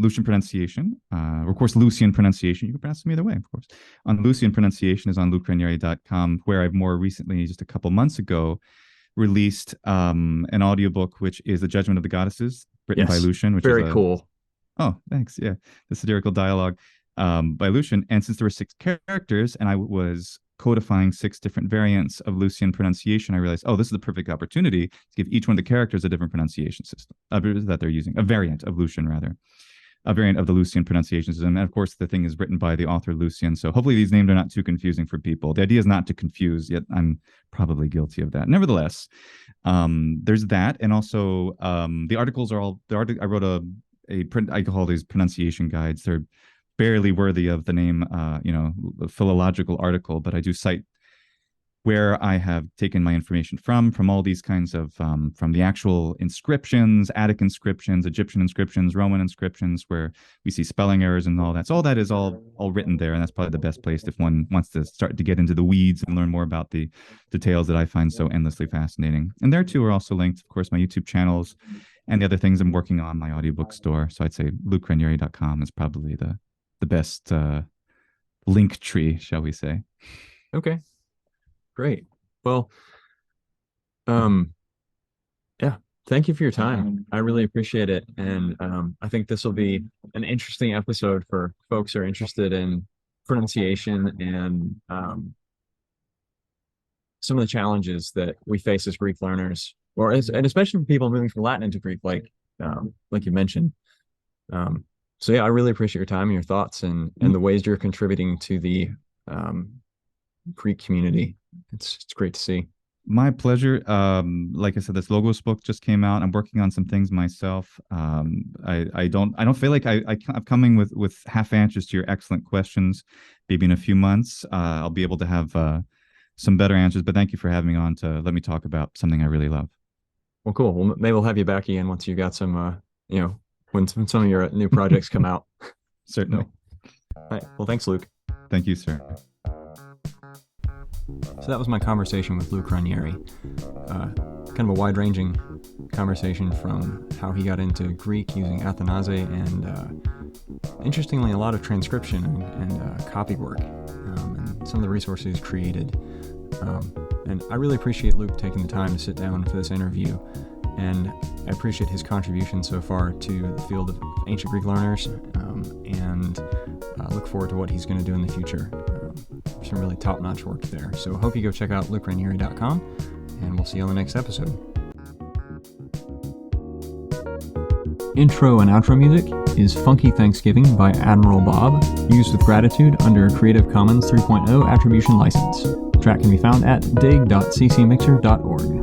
Lucian pronunciation, of course, Lucian pronunciation. You can pronounce them either way, of course. On Lucian pronunciation is on LukeRanieri.com, where I've more recently, just a couple months ago, released an audiobook, which is The Judgment of the Goddesses, written by Lucian. Which very cool. Oh, thanks. Yeah, the satirical dialogue by Lucian. And since there were 6 characters, and I was codifying 6 different variants of Lucian pronunciation, I realized, this is the perfect opportunity to give each one of the characters a different pronunciation system that they're using, a variant of Lucian, rather. A variant of the Lucian pronunciation system. And of course, the thing is written by the author Lucian. So hopefully these names are not too confusing for people. The idea is not to confuse, yet I'm probably guilty of that. Nevertheless, there's that. And also the articles are all, I wrote I call these pronunciation guides. They're barely worthy of the name, a philological article, but I do cite where I have taken my information from all these kinds of, from the actual inscriptions, Attic inscriptions, Egyptian inscriptions, Roman inscriptions, where we see spelling errors and all that. So all that is all written there, and that's probably the best place if one wants to start to get into the weeds and learn more about the details that I find so endlessly fascinating. And there too are also linked, of course, my YouTube channels and the other things I'm working on, my audiobook store. So I'd say LukeRanieri.com is probably the best link tree, shall we say. Okay. Great. Well, yeah, thank you for your time. I really appreciate it. And I think this will be an interesting episode for folks who are interested in pronunciation and some of the challenges that we face as Greek learners, and especially for people moving from Latin into Greek, like you mentioned. So yeah, I really appreciate your time and your thoughts and the ways you're contributing to the Greek community. It's great to see. My pleasure. Like I said, this Logos book just came out. I'm working on some things myself. I don't feel like I'm coming with half answers to your excellent questions. Maybe in a few months, I'll be able to have some better answers. But thank you for having me on to let me talk about something I really love. Well, cool. Well, maybe we'll have you back again once you got some, when some of your new projects come out. Certainly. All right. Well, thanks, Luke. Thank you, sir. So that was my conversation with Luke Ranieri. Kind of a wide-ranging conversation from how he got into Greek using Athanase and, interestingly, a lot of transcription and copy work and some of the resources he's created. And I really appreciate Luke taking the time to sit down for this interview, and I appreciate his contribution so far to the field of ancient Greek learners, and look forward to what he's going to do in the future. Some really top-notch work there. So I hope you go check out LukeRanieri.com, and we'll see you on the next episode. Intro and outro music is Funky Thanksgiving by Admiral Bob, used with gratitude under Creative Commons 3.0 Attribution License. The track can be found at dig.ccmixer.org.